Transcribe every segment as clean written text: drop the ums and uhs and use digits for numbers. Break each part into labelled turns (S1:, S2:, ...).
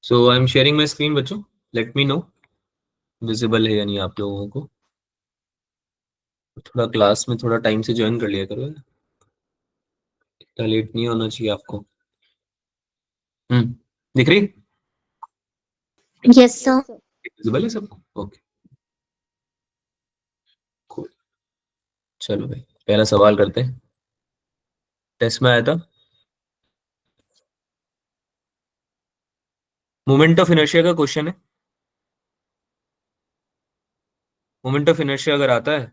S1: So I am sharing my screen बच्चों, let me know visible है या नहीं आप लोगों को। थोड़ा क्लास में थोड़ा टाइम से ज्वाइन कर लिया करो, इतना लेट नहीं होना चाहिए आपको। दिख रही?
S2: Yes, sir.
S1: विजिबल है सबको? Okay, cool। चलो भाई, पहला सवाल करते हैं। टेस्ट में आया था, मोमेंट ऑफ इनर्शिया का क्वेश्चन है। मोमेंट ऑफ इनर्शिया अगर आता है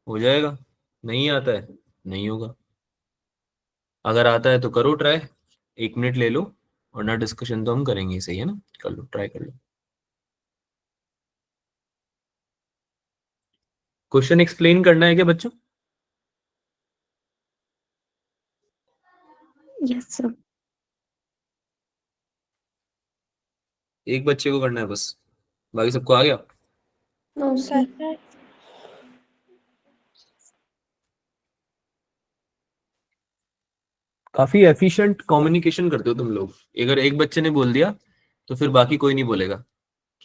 S1: हो जाएगा, नहीं आता है नहीं होगा। अगर आता है तो करो ट्राई, 1 मिनट ले लो, वरना डिस्कशन तो हम करेंगे, सही है ना? कर लो, ट्राई कर लो। क्वेश्चन एक्सप्लेन करना है क्या बच्चों?
S2: Yes, sir.
S1: एक बच्चे को करना है बस, बाकी सबको आ गया?
S2: No, sir.
S1: काफी एफिशिएंट कम्युनिकेशन करते हो तुम लोग। अगर एक बच्चे ने बोल दिया तो फिर बाकी कोई नहीं बोलेगा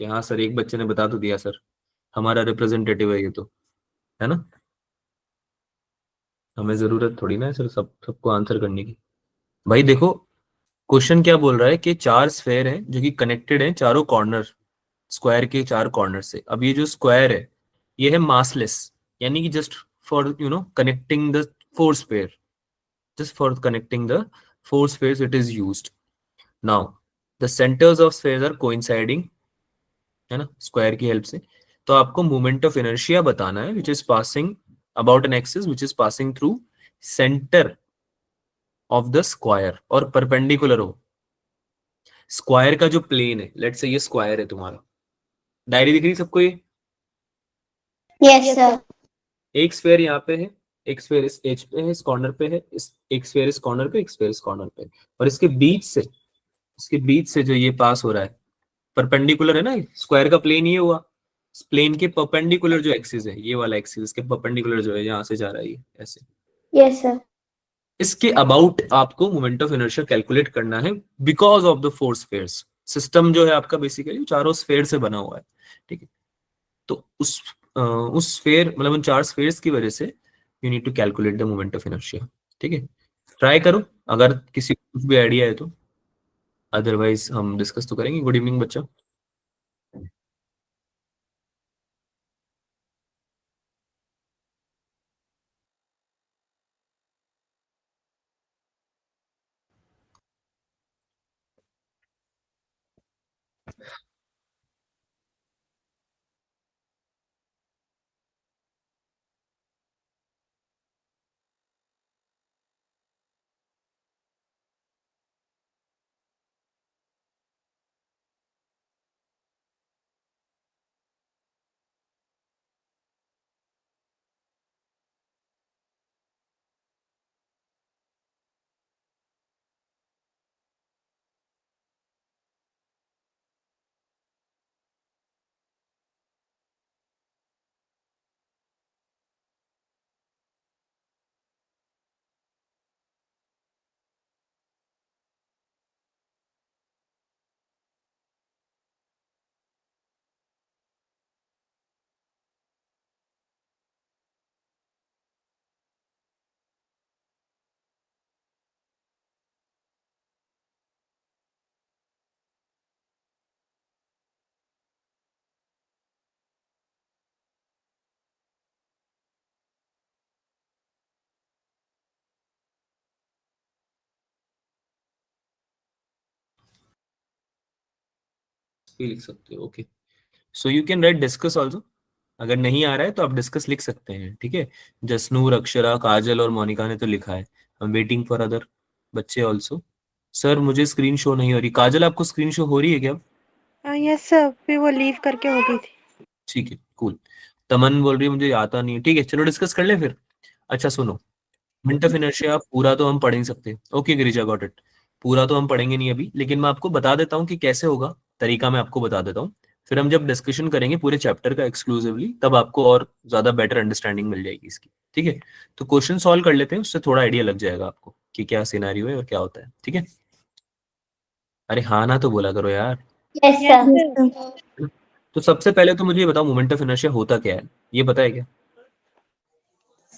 S1: कि हाँ सर एक बच्चे ने बता तो दिया सर, हमारा रिप्रेजेंटेटिव है ये तो, है ना? हमें जरूरत थोड़ी ना है सर सबको आंसर करने की। भाई देखो, क्वेश्चन क्या बोल रहा है कि 4 स्फेयर हैं जो कि कनेक्टेड हैं चारों कॉर्नर, स्क्वायर के 4 कॉर्नर से। अब ये जो स्क्वायर है ये है मासलेस, यानी कि just for connecting the 4 sphere, just for connecting the 4 spheres it is used. Now the centers of spheres are coinciding, है ना, स्क्वायर की हेल्प से। तो आपको मोमेंट ऑफ इनर्शिया बताना है, which is passing about an axis which is passing through centre of the square और perpendicular हो। स्क्वायर का जो प्लेन है, लेट्स से ये स्क्वायर है तुम्हारा, डायरी दिख रही सबको ये?
S2: Yes, sir.
S1: एक स्फेयर यहाँ पे है, एक स्फेयर इस एज पे है, इस कॉर्नर पे है, इस एक स्फेयर इस कॉर्नर पे, एक स्फेयर इस कॉर्नर पे, और इसके बीच से जो ये पास हो रहा है, परपेंडिकुलर है ना, स्क्वायर का प्लेन ये हुआ, प्लेन के परपेंडिकुलर जो एक्सिस है, ये वाला एक्सिस, इसके परपेंडिकुलर जो है यहाँ से जा रहा है ये ऐसे,
S2: Yes, sir.
S1: इसके अबाउट आपको मोमेंट ऑफ इनर्शिया कैलकुलेट करना है because of the 4 spheres. System जो है आपका बेसिकली चारों स्फेयर से बना हुआ है, ठीक है? तो उस स्फेयर मतलब उन 4 स्फेयर्स की वजह से you need to calculate the moment of inertia, ठीक है? ट्राई करो अगर किसी को कुछ भी आइडिया है तो, अदरवाइज हम डिस्कस तो करेंगे। गुड इवनिंग बच्चा। भी लिख सकते हो, okay. So you can write discuss also. अगर नहीं आ रहा है तो आप डिस्कस लिख सकते हैं, ठीक है? जसनूर, अक्षरा, काजल और मोनिका ने तो लिखा है। I am waiting for other बच्चे ऑल्सो। सर मुझे स्क्रीन शो नहीं हो रही। काजल आपको स्क्रीन शो हो रही है क्या?
S3: यस सर, फिर वो लीव करके हो गई थी।
S1: ठीक है, कूल। तमन बोल रही है मुझे आता नहीं है, ठीक है चलो डिस्कस कर ले फिर। अच्छा सुनो, मोमेंट ऑफ इनर्शिया पूरा तो हम पढ़ नहीं सकते, ओके गिरिजा, गॉट इट। पूरा तो हम पढ़ेंगे नहीं अभी, लेकिन मैं आपको बता देता हूँ कि कैसे होगा, तरीका मैं आपको बता देता हूँ। फिर हम जब डिस्कशन करेंगे पूरे चैप्टर का एक्सक्लूसिवली, तब आपको और ज्यादा बेटर अंडरस्टैंडिंग मिल जाएगी इसकी, ठीक है? तो क्वेश्चन सॉल्व कर लेते हैं, उससे थोड़ा आइडिया लग जाएगा आपको कि क्या सिनेरियो है और क्या होता है, ठीक है? अरे हाँ ना तो बोला करो यार।
S2: Yes,
S3: Yes,
S2: sir.
S3: sir.
S1: तो सबसे पहले तो मुझे ये बताओ मोमेंट ऑफ इनर्शिया होता क्या है, ये पता है क्या?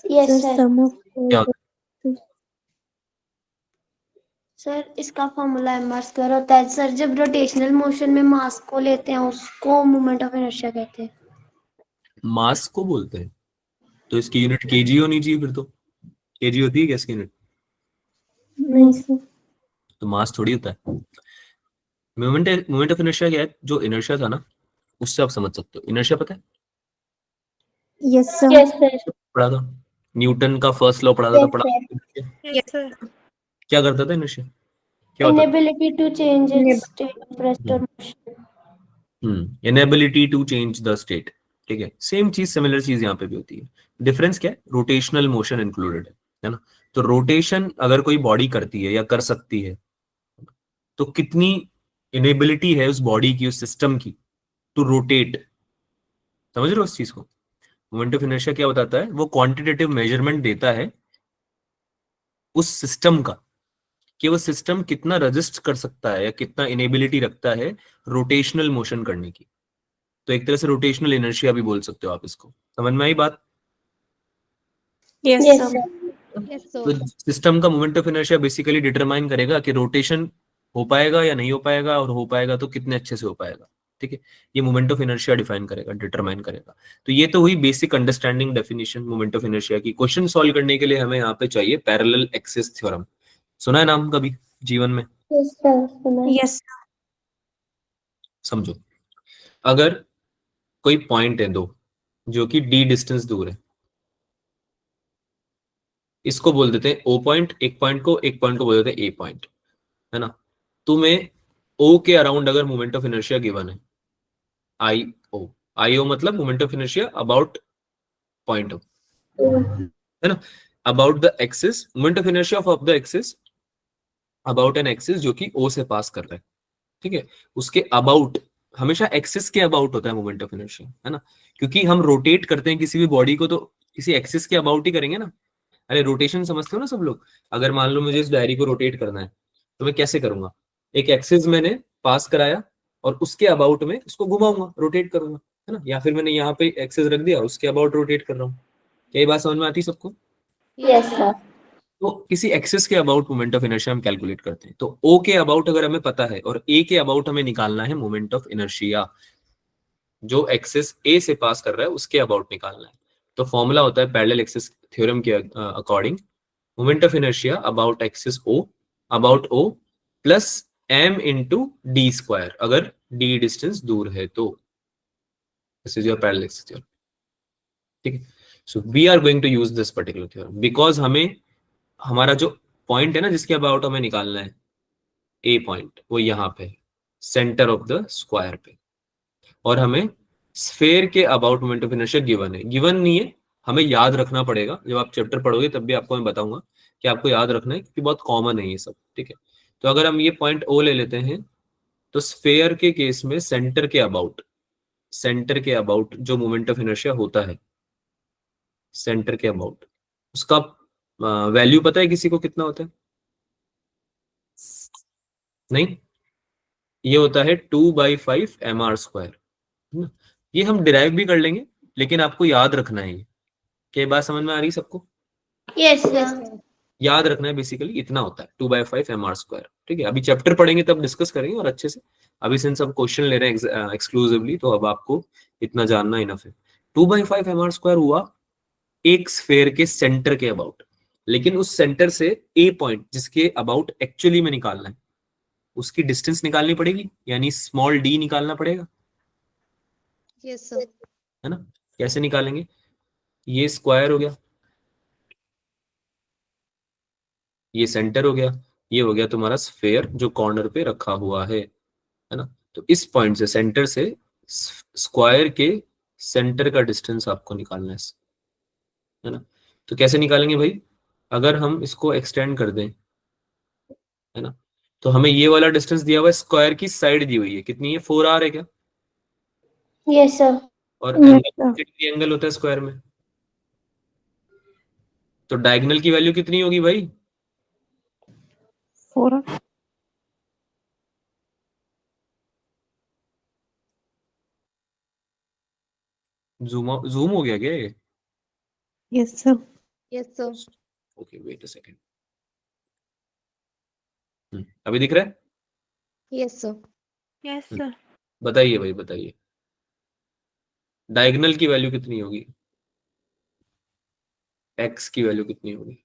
S2: Yes,
S3: Sir,
S2: sir.
S3: sum of
S1: क्या
S3: all
S1: होता
S2: सर इसका फॉर्मूला एम आर स्क्वायर होता है सर। जब रोटेशनल मोशन में मास को लेते हैं उसको मोमेंट ऑफ इनर्शिया कहते हैं।
S1: है? मास को बोलते हैं, तो इसकी यूनिट केजी होनी चाहिए फिर तो। केजी होती है क्या इसकी यूनिट?
S2: नहीं सर।
S1: तो मास थोड़ी होता है। मोमेंट मोमेंट ऑफ इनर्शिया क्या है? जो इनर्शिया था ना, उससे आप समझ सकते हो। इनर्शिया पता है?
S3: Yes, sir.
S2: Yes sir.
S1: पढ़ा था, न्यूटन का फर्स्ट लॉ पढ़ा था,
S2: यस
S1: पढ़ा
S2: सर।
S1: inertia?
S3: Yes, sir.
S1: क्या करता था इनर्शिया, क्या होता था?
S2: Inability to change its state of rest और motion.
S1: Inability to change the state. ठीक है, सेम चीज, सिमिलर चीज यहाँ पे भी होती है। डिफरेंस क्या है? रोटेशनल मोशन इंक्लूडेड है ना। तो रोटेशन अगर कोई बॉडी करती है या कर सकती है, तो कितनी इनेबिलिटी है उस बॉडी की, उस सिस्टम की, टू रोटेट। समझ रहे हो उस चीज को? मोमेंट ऑफ इनर्शिया क्या बताता है? वो क्वांटिटेटिव मेजरमेंट देता है उस सिस्टम का, कि वो सिस्टम कितना रजिस्ट कर सकता है या कितना इनेबिलिटी रखता है रोटेशनल मोशन करने की। तो एक तरह से रोटेशनल इनर्शिया भी बोल सकते हो आप इसको। समझ में आई बात?
S3: Yes,
S2: yes
S3: sir.
S2: Sir.
S3: Yes,
S1: तो
S3: sir.
S1: सिस्टम का moment of inertia basically determine करेगा कि रोटेशन हो पाएगा या नहीं हो पाएगा, और हो पाएगा तो कितने अच्छे से हो पाएगा। ठीक है, ये मोमेंट ऑफ इनर्शिया डिफाइन करेगा, डिटरमाइन करेगा। तो ये तो हुई basic understanding definition moment of inertia की। क्वेश्चन सॉल्व करने के लिए हमें यहाँ पे चाहिए पैरेलल एक्सिस थ्योरम। सुना है नाम कभी जीवन में?
S2: यस सर सुना है।
S3: Yes, sir.
S1: समझो, अगर कोई पॉइंट है दो जो कि डी डिस्टेंस दूर है, इसको बोल देते हैं ओ पॉइंट, एक पॉइंट को बोल देते हैं ए पॉइंट, है ना। तुम्हें ओ के अराउंड अगर मोमेंट ऑफ इनर्शिया गिवन है, आई ओ, आई ओ मतलब moment of inertia about point O, है ना, about the axis, moment of inertia of the axis about an axis जो कि ओ से पास कर रहा है। ठीक है, उसके अबाउट, हमेशा एक्सिस के अबाउट होता है मोमेंट ऑफ इनर्शिया, है ना। क्योंकि हम रोटेट करते हैं किसी भी बॉडी को तो किसी एक्सिस के अबाउट ही करेंगे ना। अरे रोटेशन समझते हो ना सब लोग? अगर मान लो मुझे इस डायरी को रोटेट करना है, तो मैं कैसे करूंगा? एक एक्सिस मैंने पास कराया और उसके अबाउट में उसको घुमाऊंगा, रोटेट करूंगा, है ना। या फिर मैंने यहाँ पे एक्सिस रख दिया, उसके अबाउट रोटेट कर रहा हूँ। क्या ये बात समझ में आती है सबको?
S2: Yes sir.
S1: तो किसी एक्सिस के अबाउट मोमेंट ऑफ इनर्शिया हम कैलकुलेट करते हैं। तो ओ के अबाउट अगर हमें पता है और ए के अबाउट हमें निकालना है मोमेंट ऑफ इनर्शिया, जो एक्सिस ए से पास कर रहा है उसके अबाउट निकालना है। तो फॉर्मूला होता है पैरेलल एक्सिस थ्योरम के according, moment of inertia about axis O, about O plus M into D square, अगर डी डिस्टेंस दूर है तो। This is your parallel axis theorem. ठीक है, so we are going to use this particular theorem because हमें हमारा जो point है ना जिसके अबाउट हमें निकालना है, ए पॉइंट, वो यहाँ पे सेंटर ऑफ द स्क्वायर पे, और हमें स्फेयर के about moment of inertia given है। गिवन नहीं है, हमें याद रखना पड़ेगा। जब आप चैप्टर पढ़ोगे तब भी आपको मैं बताऊंगा कि आपको याद रखना है, क्योंकि बहुत कॉमन है ये सब। ठीक है, तो अगर हम ये पॉइंट ओ ले लेते हैं, तो स्फेयर के केस में सेंटर के अबाउट, सेंटर के अबाउट जो मोमेंट ऑफ इनर्शिया होता है, सेंटर के अबाउट उसका वैल्यू पता है किसी को कितना होता है? नहीं, ये होता है 2/5 mr²। ये हम डिराइव भी कर लेंगे, लेकिन आपको याद रखना है ये। क्या बात समझ में आ रही है सबको?
S2: Yes sir.
S1: याद रखना है बेसिकली इतना होता है 2/5 mr²। ठीक है, अभी चैप्टर पढ़ेंगे तब डिस्कस करेंगे और अच्छे से। अभी सिंस हम क्वेश्चन ले रहे हैं एक्सक्लूसिवली, तो अब आपको इतना जानना इनफ है। 2/5 mr² हुआ एक स्फेयर के सेंटर के अबाउट, लेकिन उस सेंटर से ए पॉइंट जिसके अबाउट एक्चुअली में निकालना है, उसकी डिस्टेंस निकालनी पड़ेगी, यानी स्मॉल डी निकालना पड़ेगा,
S3: Yes, sir.
S1: है ना। कैसे निकालेंगे? ये स्क्वायर हो गया, ये सेंटर हो गया, ये हो गया तुम्हारा स्फेयर जो कॉर्नर पे रखा हुआ है ना। तो इस पॉइंट से, सेंटर से स्क्वायर के सेंटर का डिस्टेंस आपको निकालना है ना। तो कैसे निकालेंगे भाई? अगर हम इसको एक्सटेंड कर दें, है ना, तो हमें ये वाला डिस्टेंस दिया हुआ है, स्क्वायर की साइड दी हुई है, कितनी है? 4r है क्या?
S2: Yes sir.
S1: और
S3: Yes,
S1: एंगल,
S3: sir.
S1: कितनी एंगल होता है स्क्वायर में? तो डायगोनल की वैल्यू कितनी होगी भाई?
S3: 4.
S1: जूम हो गया क्या ये?
S3: Yes sir.
S4: Yes, sir.
S1: Okay wait a second. अभी दिख रहा है?
S4: Yes, sir.
S3: Yes sir.
S1: बताइए भाई बताइए, डायगोनल की वैल्यू कितनी होगी? एक्स की वैल्यू कितनी होगी?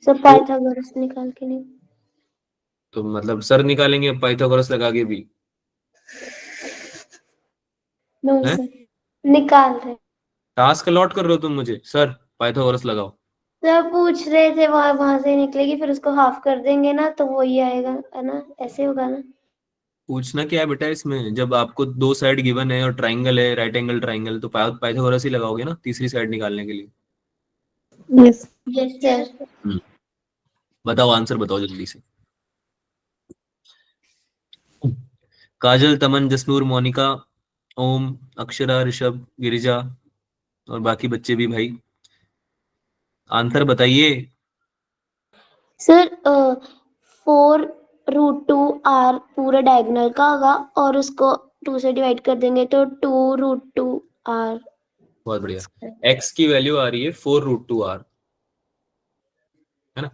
S2: सर पाइथागोरस निकाल के नहीं।
S1: तो मतलब सर निकालेंगे पाइथागोरस लगा के भी?
S2: नो
S1: हैं?
S2: सर, निकाल रहे।
S1: टास्क अलॉट कर रहे हो तुम मुझे, सर पाइथागोरस लगाओ।
S2: सर पूछ रहे थे, वहां वहां से निकलेगी, फिर उसको हाफ कर देंगे ना तो वही आएगा, है ना? ऐसे होगा ना?
S1: पूछना क्या है बेटा इसमें, जब आपको दो साइड गिवन है और ट्राइंगल है, राइट एंगल ट्राइंगल, तो पाइथागोरस ही लगाओगे ना तीसरी साइड निकालने के लिए।
S3: यस।
S2: Yes sir.
S1: बताओ आंसर बताओ जल्दी से। काजल, तमन, जसनूर, मोनिका, ओम, अक्षरा, ऋषभ, गिरिजा और बाकी बच्चे भी भाई, आंसर बताइए।
S2: सर 4√2 r पूरा डायगोनल का होगा और उसको 2 से डिवाइड कर देंगे तो 2√2 r।
S1: बहुत बढ़िया। एक्स की वैल्यू आ रही है 4√2 r, है ना?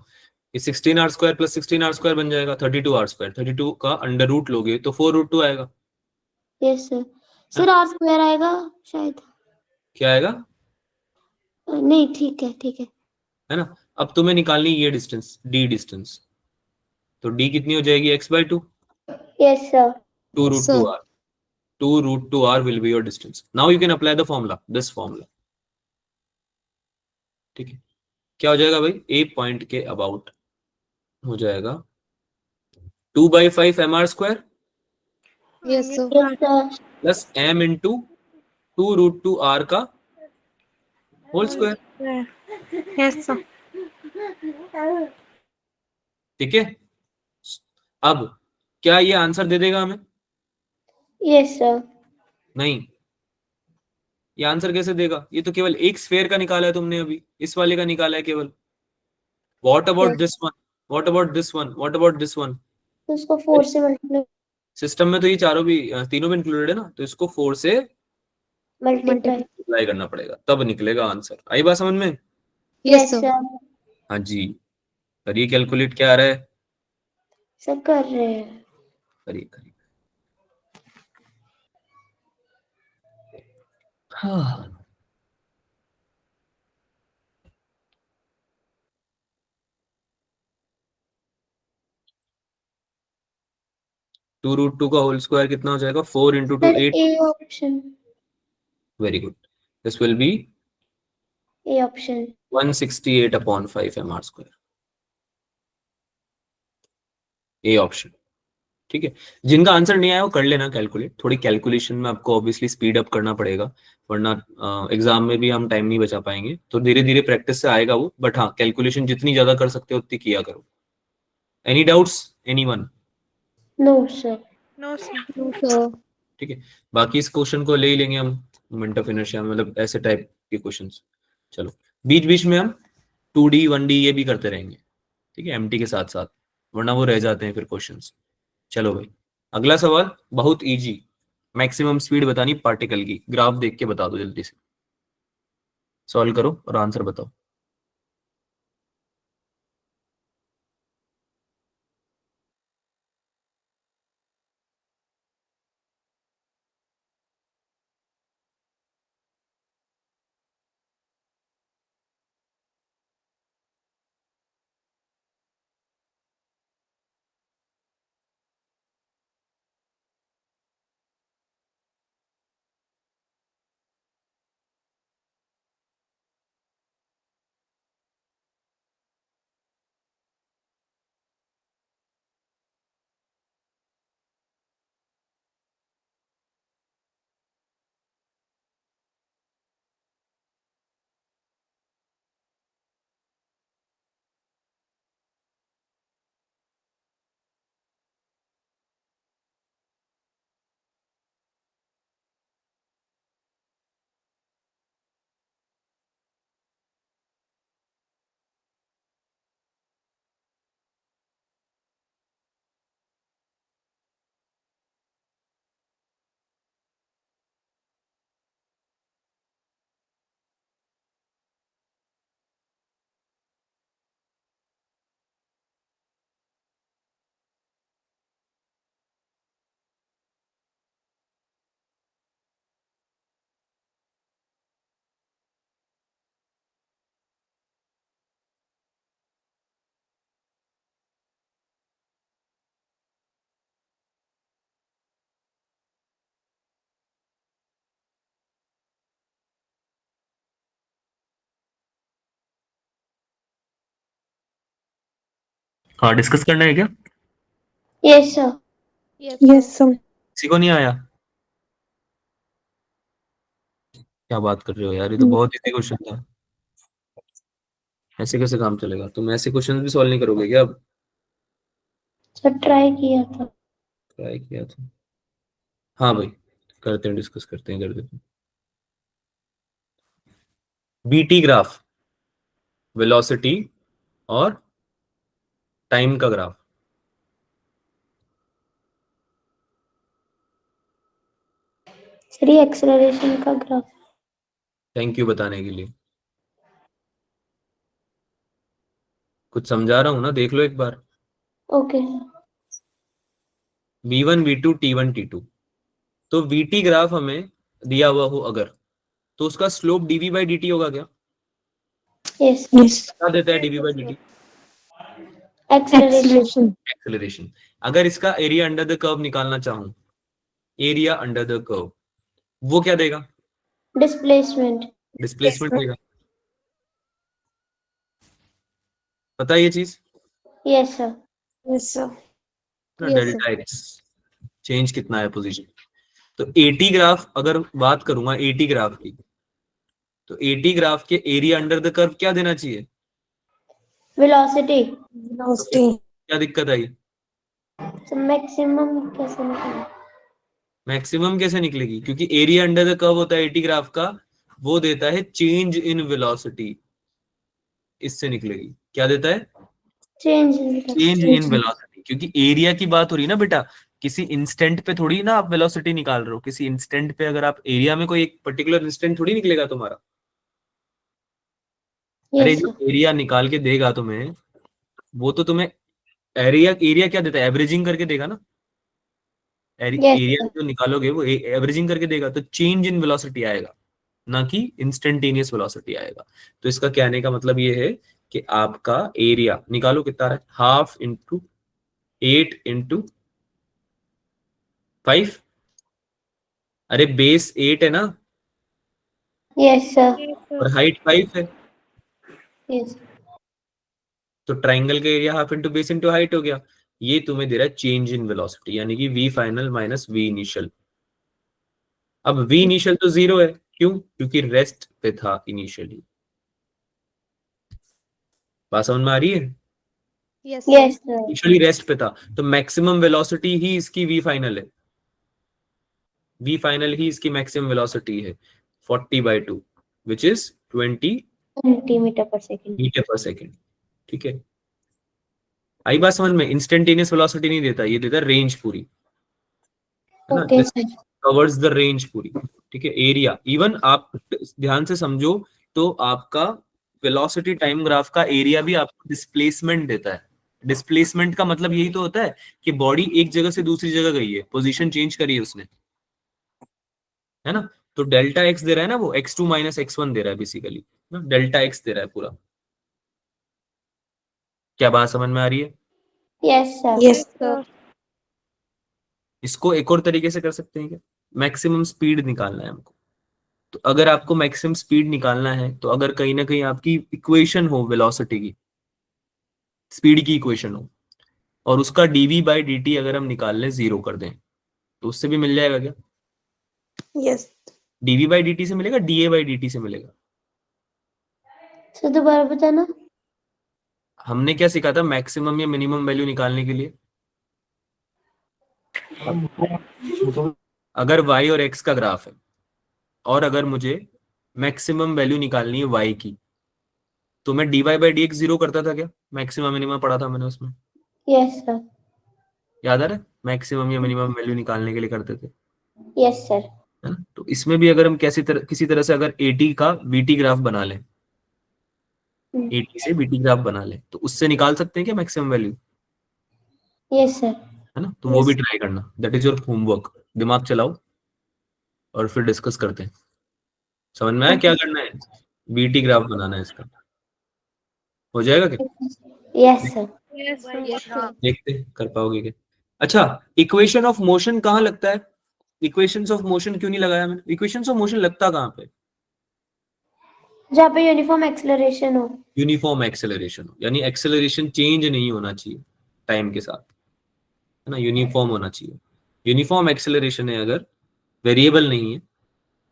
S1: ये 16 r² प्लस 16 r² बन जाएगा 32 r²। 32 का अंडर रूट लोगे तो 4√2 आएगा।
S2: Yes sir. Sir r square आएगा शायद।
S1: क्या आएगा?
S2: नहीं ठीक है ठीक है।
S1: है ना? अब तुम्हें निकालनी ये डिस्टेंस, डी डिस्टेंस, तो डी कितनी हो जाएगी? x/2,
S2: yes sir.
S1: 2√2 r। 2√2 r will be your distance. Now you can apply the formula, this formula. ठीक है, क्या हो जाएगा भाई? ए पॉइंट के अबाउट हो जाएगा 2/5 mr²
S4: Yes, sir.
S2: Yes sir.
S1: Plus m into 2√2 r का होल स्क्वायर।
S3: Yes sir.
S1: ठीक है, अब क्या ये आंसर दे देगा हमें?
S2: Yes sir.
S1: नहीं, ये आंसर कैसे देगा? ये तो केवल एक स्फेयर का निकाला है तुमने, अभी इस वाले का निकाला है केवल। What about this one? What about this one? What about this one?
S2: तो उसको 4 से मल्टीप्लाई
S1: सिस्टम में तो ये चारों भी तीनों भी इंक्लूडेड है ना, तो इसको 4 से
S2: मल्टीप्लाई।
S1: अप्लाई करना पड़ेगा, तब निकलेगा आंसर। आई बात समझ में?
S4: Yes,
S2: yes
S4: sir.
S2: सर।
S1: हाँ जी, करिए कैलकुलेट, क्या आ रहा है?
S2: सब कर रहे हैं।
S1: करिए करिए। हाँ, 2√2 का होल स्क्वायर कितना हो जाएगा? 4 × 2
S2: sir
S1: 8।
S2: A option.
S1: Very good, this will B
S2: A option.
S1: 168/5 mr²। A option. ठीक है, जिनका आंसर नहीं आया वो कर लेना कैलकुलेट। थोड़ी कैलकुलेशन में आपको ऑब्वियसली स्पीड अप करना पड़ेगा, वरना एग्जाम में भी हम टाइम नहीं बचा पाएंगे। तो धीरे धीरे प्रैक्टिस से आएगा वो, बट हाँ कैलकुलेशन जितनी ज्यादा कर सकते हो उतनी किया करो। Any doubts anyone?
S2: No sir.
S3: No sir.
S4: No, sir.
S1: ठीक है, बाकी इस क्वेश्चन को ले ही लेंगे हम मोमेंट ऑफ इनर्शिया, मतलब ऐसे टाइप के क्वेश्चंस। चलो, बीच बीच में हम 2D 1D ये भी करते रहेंगे, ठीक है, एमटी के साथ साथ, वरना वो रह जाते हैं फिर क्वेश्चंस। चलो भाई, अगला सवाल बहुत इजी। मैक्सिमम स्पीड बतानी पार्टिकल की, ग्राफ देख के बता दो जल्दी से, सॉल्व करो और आंसर बताओ। हाँ डिस्कस करना है क्या?
S2: Yes sir.
S4: Yes,
S3: yes
S4: sir.
S3: Sir.
S1: किसी को नहीं आया? क्या बात कर रहे हो यार, ये तो बहुत इजी क्वेश्चन था। ऐसे कैसे काम चलेगा? तुम ऐसे क्वेश्चन भी सॉल्व नहीं करोगे क्या अब?
S2: सर ट्राई किया था।
S1: ट्राई किया था। हाँ भाई, करते हैं, डिस्कस करते हैं, कर देते हैं। बीटी ग्राफ, वेलोसिटी और टाइम का ग्राफ।
S2: सर ये एक्सेलरेशन का ग्राफ।
S1: थैंक यू बताने के लिए। कुछ समझा रहा हूं ना, देख लो एक बार।
S2: Okay.
S1: V1 V2 T1 T2, तो VT ग्राफ हमें दिया हुआ हो अगर, तो उसका स्लोप dv बाई dt होगा क्या?
S2: यस।
S3: यस।
S1: क्या देता है dv
S4: Yes,
S1: by
S4: sir.
S1: dt?
S2: Acceleration.
S3: Acceleration.
S1: Acceleration. अगर इसका एरिया अंडर द कर्व निकालना चाहूं, एरिया अंडर द कर्व, वो क्या देगा?
S2: डिस्प्लेसमेंट।
S1: डिस्प्लेसमेंट देगा। पता है ये चीज
S2: यस सर।
S3: Yes sir.
S1: ना,
S4: Yes, sir.
S1: Delta x change कितना है पोजीशन। तो एटी ग्राफ अगर बात करूंगा एटी ग्राफ की, तो एटी ग्राफ के एरिया अंडर द कर्व क्या देना चाहिए?
S2: वेलोसिटी।
S1: तो फिर
S3: वेलोसिटी।
S1: क्या दिक्कत आई?
S2: सर मैक्सिमम कैसे निकालें?
S1: मैक्सिमम कैसे निकलेगी? क्योंकि एरिया अंडर द कर्व होता है एटी ग्राफ का, वो देता है चेंज इन वेलोसिटी। इससे निकलेगी, क्या देता है?
S2: Change
S1: change in velocity. क्योंकि एरिया की बात हो रही है ना बेटा, किसी इंस्टेंट पे थोड़ी ना आप वेलोसिटी निकाल रहे हो। किसी इंस्टेंट पे अगर आप एरिया में, कोई एक पर्टिकुलर इंस्टेंट थोड़ी निकलेगा तुम्हारा। अरे
S2: यस
S1: जो
S2: सर।
S1: एरिया निकाल के देगा तुम्हें, वो तो तुम्हें एरिया एरिया क्या देता है? एवरेजिंग करके देगा ना।
S2: Yes
S1: area
S2: sir.
S1: जो निकालोगे वो एवरेजिंग करके देगा, तो चेंज इन वेलोसिटी आएगा, ना कि इंस्टेंटेनियस वेलोसिटी आएगा। तो इसका कहने का मतलब ये है कि आपका एरिया निकालो कितना है, हाफ इंटू 8 इंटू 5। अरे बेस 8 है ना,
S2: यस सर।
S4: Yes, sir.
S1: और हाइट 5 है,
S2: यस।
S1: तो ट्राइंगल का area half into base into height हो गया। ये तुम्हें दे रहा है चेंज इन वेलोसिटी, यानी कि V final minus V initial. अब वी इनिशियल तो 0 है, क्यों? क्योंकि रेस्ट पे था इनिशियली। बात समझ में आ रही है?
S4: Yes, sir.
S2: Yes sir.
S1: Initially rest पे था, तो मैक्सिमम वेलोसिटी ही इसकी वी फाइनल है। वी फाइनल ही इसकी मैक्सिमम वेलोसिटी है 40/2, विच इज 20
S2: सेंटीमीटर पर सेकेंड।
S1: मीटर पर सेकेंड। ठीक है, आई बात समझ में? इंस्टेंटेनियस वेलोसिटी नहीं देता, ये देता रेंज पूरी, है ना,
S2: okay sir.
S1: Covers the range पूरी। ठीक है, एरिया इवन आप ध्यान से समझो, तो आपका वेलोसिटी टाइम ग्राफ का एरिया भी आपको डिस्प्लेसमेंट देता है। डिस्प्लेसमेंट का मतलब यही तो होता है कि बॉडी एक जगह से दूसरी जगह गई है, पोजीशन चेंज करी है उसने, है ना। तो डेल्टा एक्स दे रहा है ना, वो x2 माइनस x1 दे रहा है बेसिकली ना, डेल्टा एक्स दे रहा है पूरा। क्या बात समझ में आ रही है?
S2: Yes sir.
S3: Yes.
S4: Yes, sir.
S1: इसको एक और तरीके से कर सकते हैं क्या? मैक्सिमम स्पीड निकालना है हमको, तो अगर आपको मैक्सिमम स्पीड निकालना है, तो अगर कहीं ना कहीं आपकी इक्वेशन हो वेलोसिटी की, स्पीड की इक्वेशन हो, और उसका dv बाई dt अगर हम निकाल लें, 0 कर दें, तो उससे भी मिल जाएगा क्या?
S3: यस।
S1: dv बाई dt से मिलेगा, da बाई dt से मिलेगा?
S2: सर दोबारा बताना।
S1: हमने क्या सीखा था मैक्सिमम या मिनिमम वैल्यू निकालने के लिए? अगर y और x का ग्राफ है, और अगर मुझे मैक्सिमम वैल्यू निकालनी है y की, तो मैं dy बाई dx 0 करता था क्या? मैक्सिमम मिनिमम पढ़ा था मैंने उसमें,
S2: यस सर।
S1: याद आ रहा है? मैक्सिमम या मिनिमम वैल्यू निकालने के लिए करते थे,
S2: यस सर।
S1: है ना। तो इसमें भी अगर हम किसी तरह से अगर AT का VT ग्राफ बना लें, AT से VT ग्राफ बना लें, तो उससे निकाल सकते हैं क्या मैक्सिमम वैल्यू,
S2: यस सर।
S1: है ना। तो वो भी ट्राई करना, दैट इज योर होमवर्क। दिमाग चलाओ और फिर डिस्कस करते हैं। समझ में आया क्या करना है? VT ग्राफ बनाना है इसका, हो जाएगा क्या?
S2: Yes sir.
S4: Yes, sir. Yes, sir.
S1: देखते हैं कर पाओगे क्या। अच्छा, इक्वेशन ऑफ मोशन कहाँ लगता है? इक्वेशंस ऑफ मोशन क्यों नहीं लगाया मैंने? इक्वेशंस ऑफ मोशन लगता कहाँ पे?
S2: जहाँ पे यूनिफॉर्म एक्सेलरेशन हो।
S1: यूनिफॉर्म एक्सेलरेशन हो, यानी एक्सेलरेशन चेंज नहीं होना चाहिए। टाइम के साथ, है ना, यूनिफॉर्म होना चाहिए। यूनिफॉर्म एक्सेलरेशन है अगर, वेरिएबल नहीं है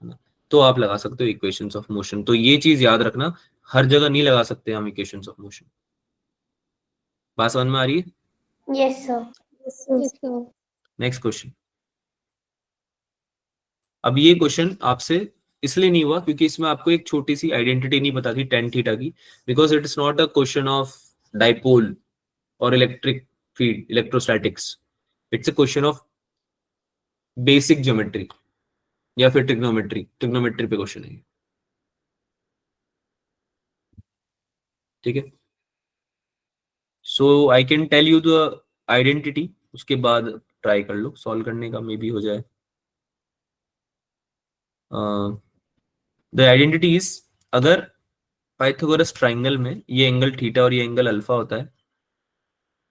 S1: ना, तो आप लगा सकते हो इक्वेशंस ऑफ मोशन। तो ये चीज याद रखना, हर जगह नहीं लगा सकते हम इक्वेशंस ऑफ मोशन। बात समझ में आ रही है?
S2: Yes sir.
S4: Yes, sir.
S1: Next question. अब ये क्वेश्चन आपसे इसलिए नहीं हुआ क्योंकि इसमें आपको एक छोटी सी आइडेंटिटी नहीं बता थी टेन थीटा की, because it is not a question of dipole और electric field, electrostatics. It's a question of basic geometry या फिर ट्रिग्नोमेट्री, ट्रिग्नोमेट्री पे क्वेश्चन है, ठीक है। So I can tell you the identity, उसके बाद ट्राई कर लो सॉल्व करने का, मे बी हो जाए। द आइडेंटिटी इज, अगर पाइथागोरस ट्राइंगल में ये एंगल थीटा और ये एंगल अल्फा होता है,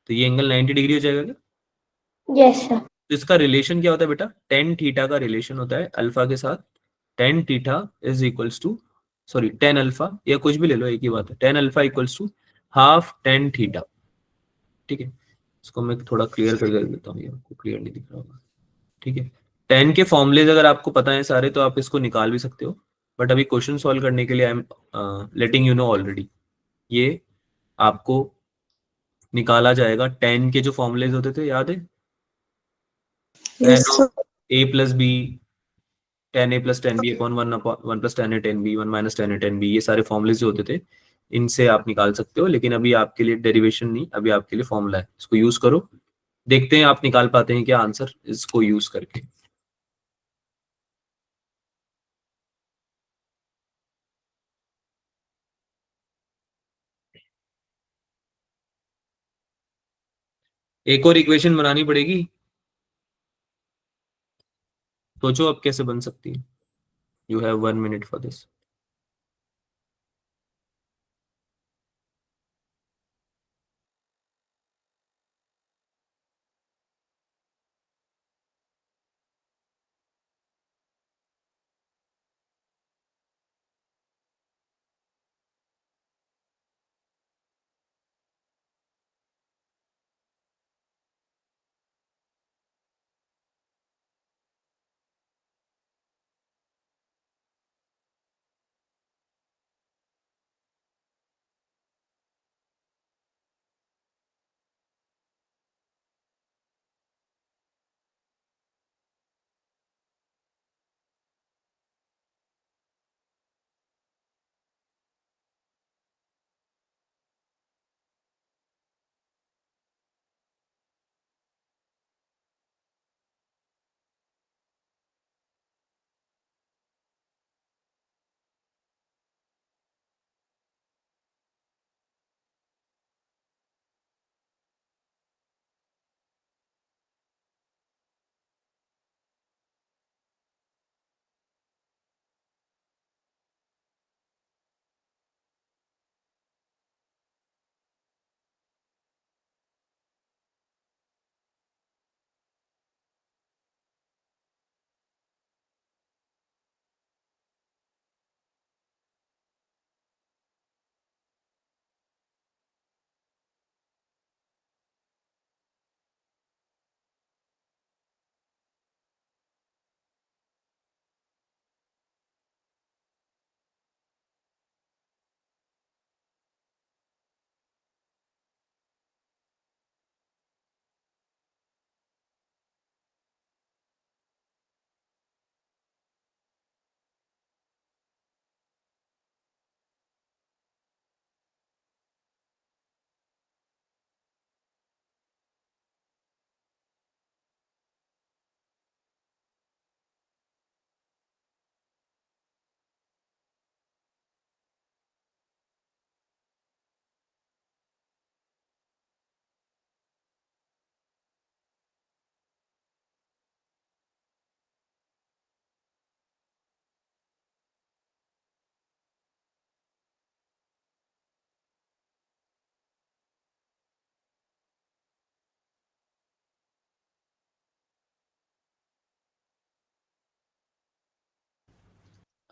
S1: तो ये एंगल 90 डिग्री हो जाएगा क्या?
S2: Yes sir.
S1: तो इसका रिलेशन क्या होता है बेटा? टेन थीटा का रिलेशन होता है अल्फा के साथ। Tan theta is equals to, sorry tan alpha, या कुछ भी ले लो एक ही बात है, tan alpha equals to half tan theta, ठीक है। इसको मैं थोड़ा क्लियर कर देता हूँ, ये आपको क्लियर नहीं दिख रहा होगा, ठीक है। टेन के फॉर्मूलेज अगर आपको पता है सारे तो आप इसको निकाल भी सकते हो, बट अभी क्वेश्चन सॉल्व करने के लिए I am letting you know already, ये आपको निकाला जाएगा। टेन के जो फॉर्मूलेज होते थे याद है?
S3: Yes sir.
S1: A plus B, tan A plus tan B upon one, one plus tan A tan B, one minus tan A tan B, ये सारे फॉर्मूलेज जो होते थे इनसे आप निकाल सकते हो। लेकिन अभी आपके लिए डेरिवेशन नहीं, अभी आपके लिए फॉर्मूला है, इसको यूज करो, देखते हैं आप निकाल पाते हैं क्या आंसर इसको यूज करके। एक और इक्वेशन बनानी पड़ेगी, सोचो अब कैसे बन सकती है। You have 1 minute for this.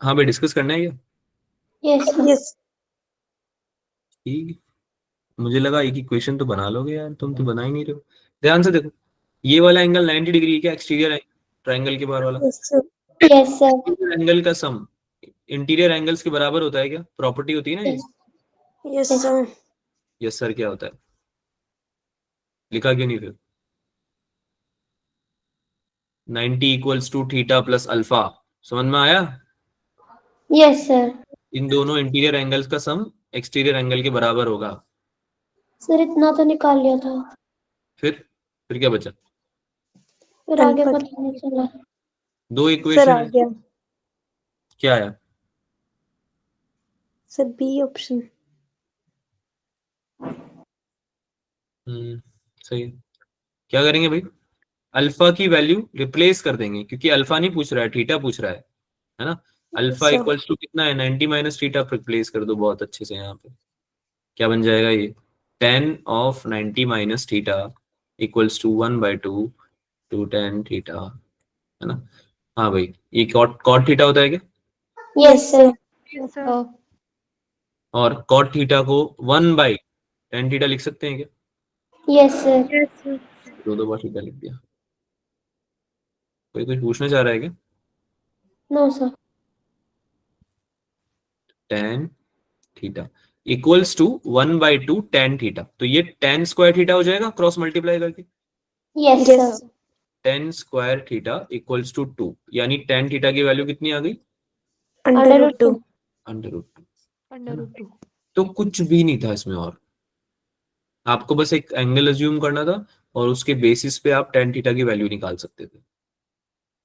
S1: हाँ भाई, डिस्कस करना है क्या?
S2: Yes sir.
S3: यस।
S1: ठीक है। मुझे लगा एक इक्वेशन तो बना लोगे यार, तुम तो बना ही नहीं रहे हो। ध्यान से देखो, ये वाला एंगल 90 डिग्री है क्या, एक्सटीरियर ट्रायंगल के बाहर वाला?
S3: Yes sir.
S2: Yes sir.
S1: Angle का सम इंटीरियर एंगल्स के बराबर होता है क्या? प्रॉपर्टी होती है ना ये।
S3: Yes sir.
S1: यस सर क्या होता है? लिखा क्यों नहीं फिर? 90 equals to theta plus alpha, समझ में आया?
S2: Yes sir.
S1: इन दोनों इंटीरियर एंगल्स का सम एक्सटीरियर एंगल के बराबर होगा।
S2: सर इतना तो निकाल लिया था,
S1: फिर क्या बचा?
S2: फिर आगे
S3: अल्फा
S2: पता नहीं चला।
S1: दो
S3: सर
S1: इक्वेशन
S3: आ
S1: है,
S3: गया
S1: क्या आया?
S3: Sir, B option.
S1: हम्म, सही है। क्या करेंगे भाई? अल्फा की वैल्यू रिप्लेस कर देंगे, क्योंकि अल्फा नहीं पूछ रहा है, थीटा पूछ रहा है ना।
S3: Yes
S1: alpha
S3: sir.
S1: Equals to कितना है, 90 माइनस थीटा, रिप्लेस कर दो बहुत अच्छे से यहाँ पे। क्या बन जाएगा ये? 10 of 90 minus theta equals to 1/2 to 10 theta, है ना। हाँ भाई, ये कॉट कॉट थीटा होता है क्या?
S2: Yes sir.
S3: Yes sir.
S4: हाँ
S1: और कॉट थीटा को 1/10 थीटा लिख सकते हैं क्या?
S2: Yes sir.
S3: Yes sir.
S1: दो दो बार थीटा लिख दिया। कोई कुछ पूछना चाह रहा है क्या?
S2: No sir.
S1: 10 theta equals to 1/2 10 theta, तो ये 10 स्क्वायर थीटा हो जाएगा क्रॉस मल्टीप्लाई करके।
S2: Yes
S3: yes
S2: sir.
S3: Sir.
S1: 10 square theta equals to 2, यानी 10 थीटा की वैल्यू कितनी आ गई?
S3: Under
S2: under
S3: root
S2: root
S3: two.
S2: 2।
S1: √2, है ना।
S4: √2।
S1: तो कुछ भी नहीं था इसमें, और आपको बस एक एंगल अज्यूम करना था, और उसके बेसिस पे आप 10 थीटा की वैल्यू निकाल सकते थे।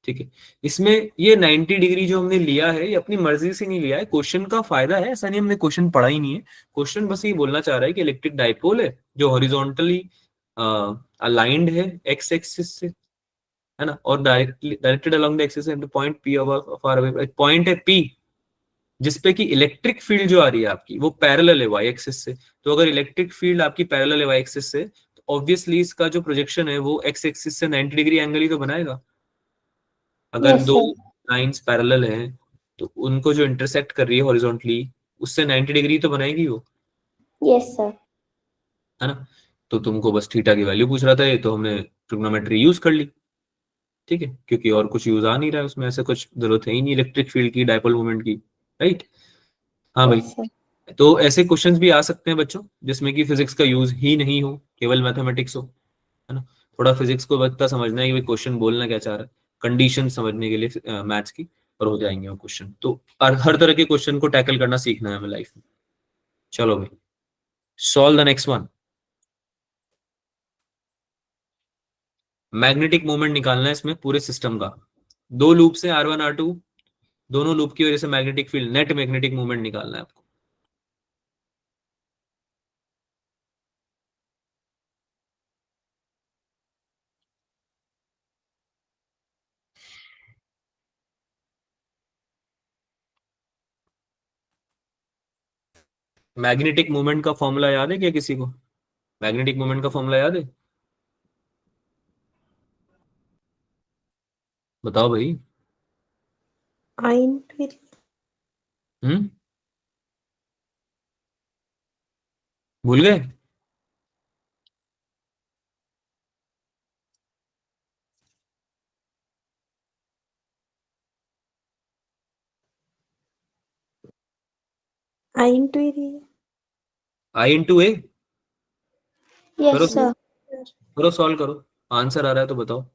S1: ठीक है। इसमें ये 90 डिग्री जो हमने लिया है, ये अपनी मर्जी से नहीं लिया है, क्वेश्चन का फायदा है, ऐसा नहीं हमने क्वेश्चन पढ़ा ही नहीं है। क्वेश्चन बस ये बोलना चाह रहा है कि इलेक्ट्रिक डाइपोल है जो हॉरिजॉन्टली अलाइंड है एक्स एक्सिस से, है ना, और directed along the axis point P far away, point है पी जिसपे कि इलेक्ट्रिक फील्ड जो आ रही है आपकी वो पैरेलल है वाई एक्सिस से। तो अगर इलेक्ट्रिक फील्ड आपकी पैरेलल है वाई एक्सिस से, तो ऑब्वियसली इसका जो प्रोजेक्शन है वो एक्स एक्सिस से 90 डिग्री एंगल ही तो बनाएगा। अगर
S2: यस
S1: दो
S2: सर।
S1: लाइंस पैरेलल हैं तो उनको जो इंटरसेक्ट कर रही है हॉरिजॉन्टली, उससे 90 डिग्री तो बनाएगी वो,
S2: यस सर।
S1: है ना। तो तुमको बस थीटा की वैल्यू पूछ रहा था, ये तो हमने ट्रिग्नोमेट्री यूज कर ली। ठीक है, क्योंकि और कुछ यूज आ नहीं रहा है उसमें, ऐसे कुछ जरूरत है ही नहीं इलेक्ट्रिक फील्ड की, डायपोल मोमेंट की। राइट। हाँ भाई।
S2: Yes sir.
S1: तो ऐसे क्वेश्चंस भी आ सकते हैं बच्चों जिसमें कि फिजिक्स का यूज ही नहीं हो, केवल मैथमेटिक्स हो, है ना। थोड़ा फिजिक्स को वक्त का समझना है कि भाई क्वेश्चन बोलना क्या चाह रहा है, कंडीशन समझने के लिए मैथ्स की, और हो जाएंगे वो क्वेश्चन। तो हर तरह के क्वेश्चन को टैकल करना सीखना है हमें लाइफ में। चलो भाई, solve the next one. Magnetic moment निकालना है इसमें पूरे सिस्टम का। दो लूप से R1 R2, दोनों लूप की वजह से magnetic field, net magnetic moment निकालना है आपको। मैग्नेटिक मोमेंट का फॉर्मूला याद है क्या किसी को? मैग्नेटिक मोमेंट का फॉर्मूला याद है? बताओ भाई।
S3: आई इंटू
S1: हम्म, भूल गए?
S3: आई इंटू एरिया।
S1: I × A। करो,
S2: यस सर।
S1: करो सॉल्व करो, आंसर आ रहा है तो बताओ।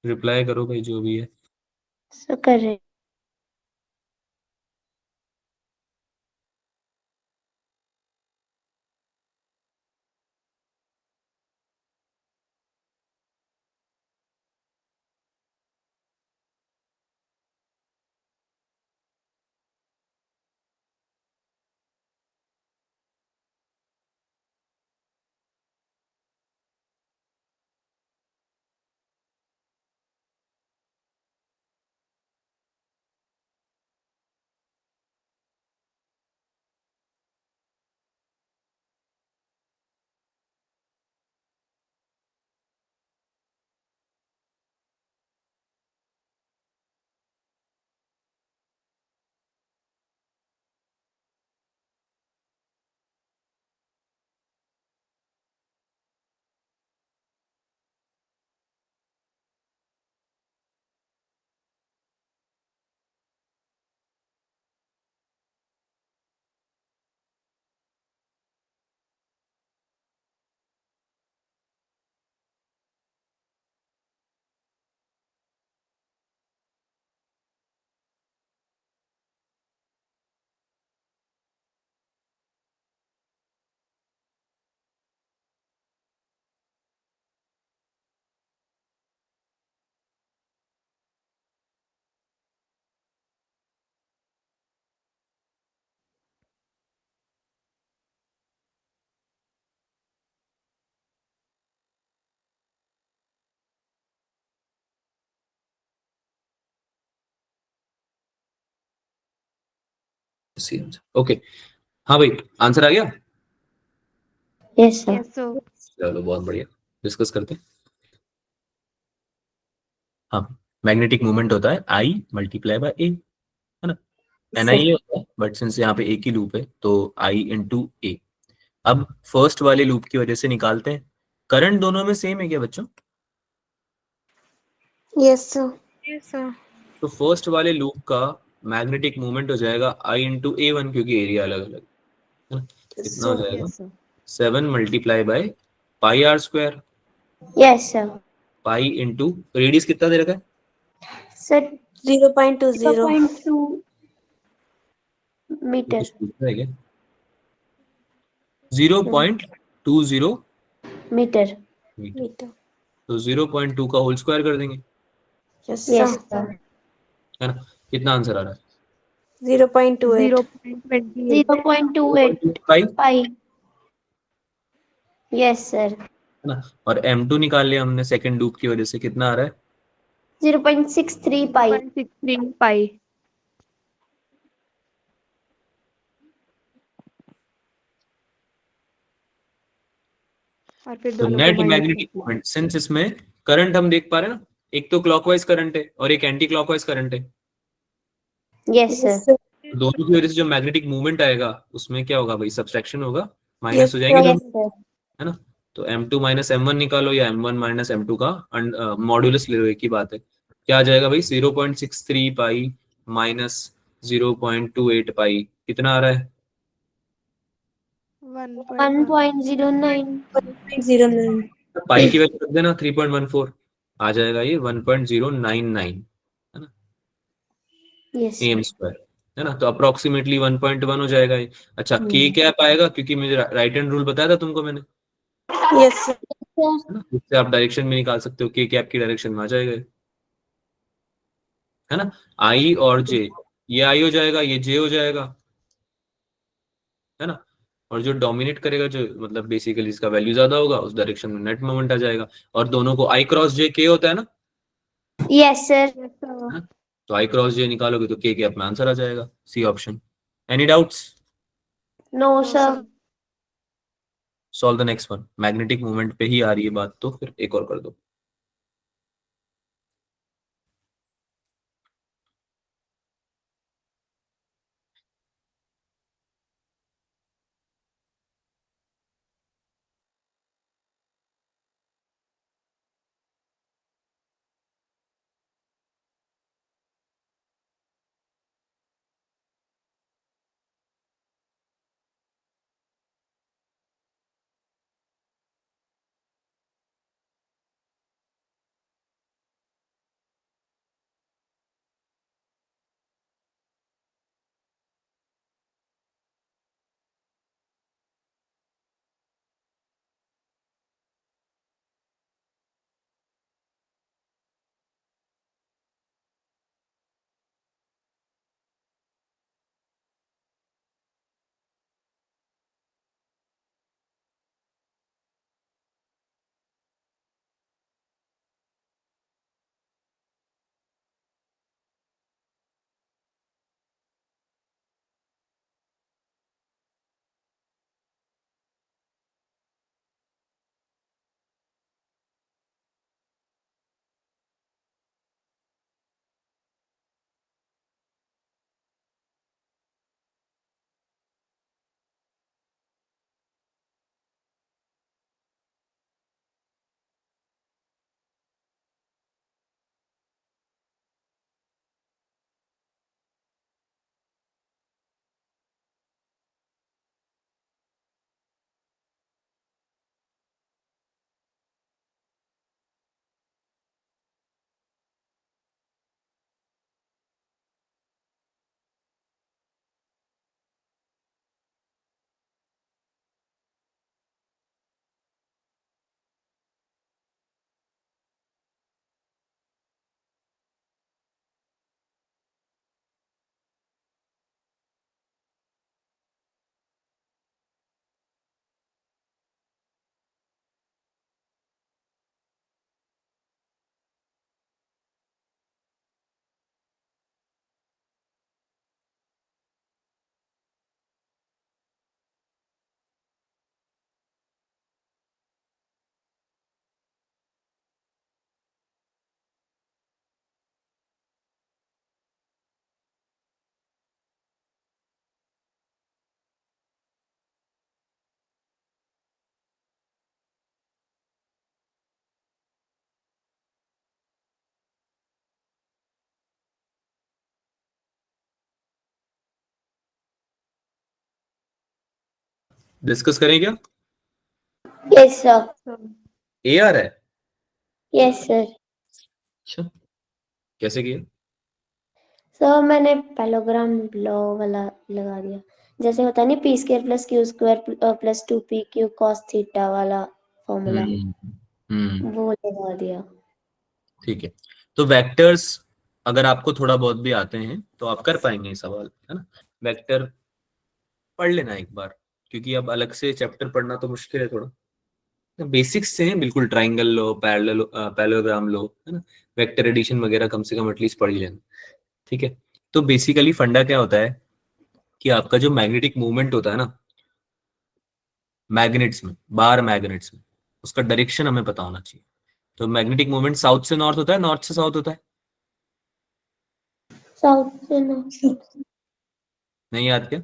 S1: रिप्लाई करो भाई जो भी है।
S2: सर कर रहे।
S1: C answer. ओके, हाँ भाई, आंसर आ गया।
S2: Yes sir.
S4: Yes, sir.
S1: चलो बहुत बढ़िया, डिस्कस करते हैं। हाँ, मैग्नेटिक मोमेंट होता है आई मल्टीप्लाई बाय ए, है ना। एन आई ए होता है, बट सिंस यहाँ पे एक ही लूप है तो आई इंटू ए। अब फर्स्ट वाले लूप की वजह से निकालते हैं। करंट दोनों में सेम है क्या बच्चों?
S3: Yes sir.
S4: Yes, sir.
S1: तो फर्स्ट वाले लूप का मैग्नेटिक मोमेंट हो जाएगा आई इंटू ए वन, क्योंकि एरिया अलग अलग है ना। कितना हो जाएगा?
S4: Yes, sir.
S1: 7 multiply by pi R square.
S2: Yes sir.
S1: Pi into radius कितना दे रखा है?
S2: सर
S3: 0.20।
S2: 0.2
S1: ये
S2: मीटर।
S1: कुछ पूछ रहा है क्या? 0.20
S2: मीटर।
S1: मीटर।
S3: मीटर।
S1: तो 0.2 का होल स्क्वायर कर देंगे,
S3: यस
S2: यस
S3: सर।
S2: सर।
S1: है ना। कितना आंसर आ रहा है?
S3: 0.28।
S4: 0.28.
S2: 0.28
S1: पाई,
S2: पाई। Yes sir.
S1: है ना। और m2 निकाल लिया हमने सेकंड लूप की वजह से, कितना आ रहा है?
S2: 0.63 पाई।
S4: 0.63 pi. और फिर
S1: तो
S4: दोनों को
S1: नेट
S4: माइनस
S1: मैग्नेटिक
S4: करते हैं.
S1: मोमेंट, सिंस इसमें करंट हम देख पा रहे हैं ना, एक तो क्लॉकवाइज करंट है और एक एंटी क्लॉकवाइज करंट है।
S2: Yes
S3: yes
S2: sir.
S3: सर।
S1: तो दोनों की वजह से जो मैग्नेटिक मूवमेंट आएगा उसमें क्या होगा भाई? सब्सट्रैक्शन होगा, माइनस
S3: यस
S1: हो जाएंगे
S3: सर।
S2: यस
S1: दोनों,
S2: सर।
S1: है ना। तो m2 माइनस m1 निकालो या m1 माइनस m2 का मॉड्यूलस ले लो, एक ही बात है। क्या आ जाएगा भाई? 0.63 पाई माइनस 0.28 पाई, कितना आ रहा है?
S4: 1.1.
S2: 1.09।
S3: 1.09।
S1: पाई की वैल्यू रख देना 3.14, आ जाएगा ये 1.099, है ना,
S2: यस
S1: एम
S2: सर।
S1: स्क्वायर, है ना। तो अप्रोक्सीमेटली 1.1 हो जाएगा ये। अच्छा, के कैप आएगा, क्योंकि मुझे राइट हैंड रूल बताया था तुमको मैंने,
S3: यस सर।
S1: है ना। इससे आप डायरेक्शन में निकाल सकते हो, के कैप की डायरेक्शन में आ जाएगा ये, है ना। आई और जे, ये आई हो जाएगा, ये जे हो जाएगा, है ना। और जो डोमिनेट करेगा, जो मतलब बेसिकली इसका वैल्यू ज्यादा होगा, उस डायरेक्शन में नेट मोमेंट आ जाएगा। और दोनों को आई क्रॉस जे के होता है ना,
S2: यस सर।
S4: Yes, sir.
S1: है ना? तो आई क्रॉस जे निकालोगे तो के कैप में आंसर आ जाएगा, C option. Any doubts?
S2: No
S4: No,
S2: sir.
S4: sir.
S1: Solve the next one. Magnetic movement पे ही आ रही है बात, तो फिर एक और कर दो। डिस्कस करें क्या?
S2: Yes sir.
S1: ए आ रहा है?
S2: Yes sir.
S1: अच्छा, कैसे किया?
S2: सर मैंने पैलोग्राम लॉ वाला लगा दिया, जैसे होता है नहीं P square plus Q square plus 2pq cos theta वाला फॉर्मूला, वो लगा दिया।
S1: ठीक है। तो वेक्टर्स अगर आपको थोड़ा बहुत भी आते हैं तो आप कर पाएंगे ये सवाल, है ना? वेक्टर पढ़ लेना एक बार, क्योंकि अब अलग से चैप्टर पढ़ना तो मुश्किल है थोड़ा। बेसिक्स से हैं बिल्कुल, ट्राइंगल लो, पैरेललोग्राम लो, है ना? वेक्टर एडिशन वगैरह कम से कम एटलीस्ट पढ़ ही लेना। ठीक है। तो बेसिकली फंडा क्या होता है कि आपका जो मैग्नेटिक मूवमेंट होता है ना, मैग्नेट्स में, बार मैग्नेट्स में, उसका डायरेक्शन हमें पता होना चाहिए। तो मैग्नेटिक मूवमेंट साउथ से नॉर्थ होता है, नॉर्थ से साउथ होता है?
S2: साउथ से नॉर्थ।
S1: नहीं याद क्या?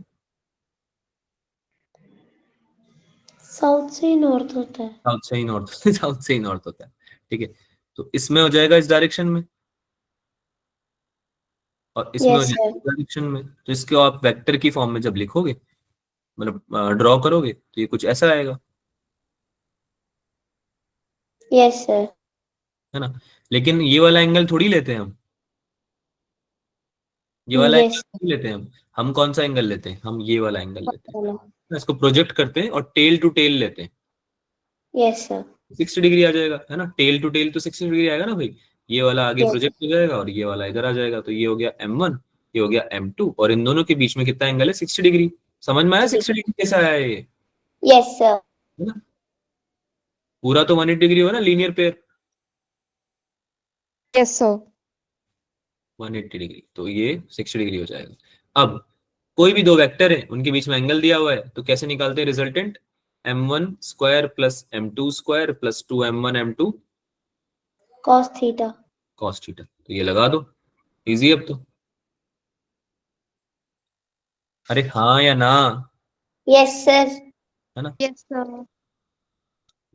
S2: साउथ से ही नॉर्थ होता है।
S1: साउथ से ही नॉर्थ साउथ से ही नॉर्थ होता है। ठीक है। तो इसमें हो जाएगा इस डायरेक्शन में, और इसमें हो
S2: यस
S1: जाएगा
S2: सर।
S1: इस डायरेक्शन में। तो इसको आप वेक्टर की फॉर्म में जब लिखोगे, मतलब ड्रॉ करोगे, तो ये कुछ ऐसा आएगा,
S2: यस सर।
S1: है ना? लेकिन ये वाला एंगल थोड़ी लेते हैं हम, ये वाला एंगल
S2: यस
S1: नहीं लेते हैं हम कौन सा एंगल लेते हैं? हम ये वाला एंगल लेते हैं।
S2: सर।
S1: इसको प्रोजेक्ट करते हैं और टेल टू टेल लेते हैं।
S2: Yes sir.
S1: 60 डिग्री आ जाएगा, है ना? टेल टू टेल तो 60 डिग्री आएगा ना भाई। ये वाला आगे
S2: यस
S1: प्रोजेक्ट हो जाएगा और ये वाला इधर आ जाएगा, तो ये हो गया M1, ये हो गया M2, और इन दोनों के बीच में कितना एंगल है? 60 डिग्री। समझ में आया 60 डिग्री कैसा आया ये?
S2: Yes sir.
S1: है ना? पूरा तो 180 डिग्री हो ना, linear pair.
S4: Yes sir.
S1: 180 degree, तो ये 60 डिग्री हो जाएगा। अब कोई भी दो वेक्टर है, उनके बीच में एंगल दिया हुआ है, तो कैसे निकालते हैं resultant? M1 square plus M2 square plus 2M1 M2
S2: cos theta.
S1: Cos theta. तो ये लगा दो, इजी अब तो। अरे हाँ या ना?
S2: Yes sir.
S1: है ना?
S4: Yes sir.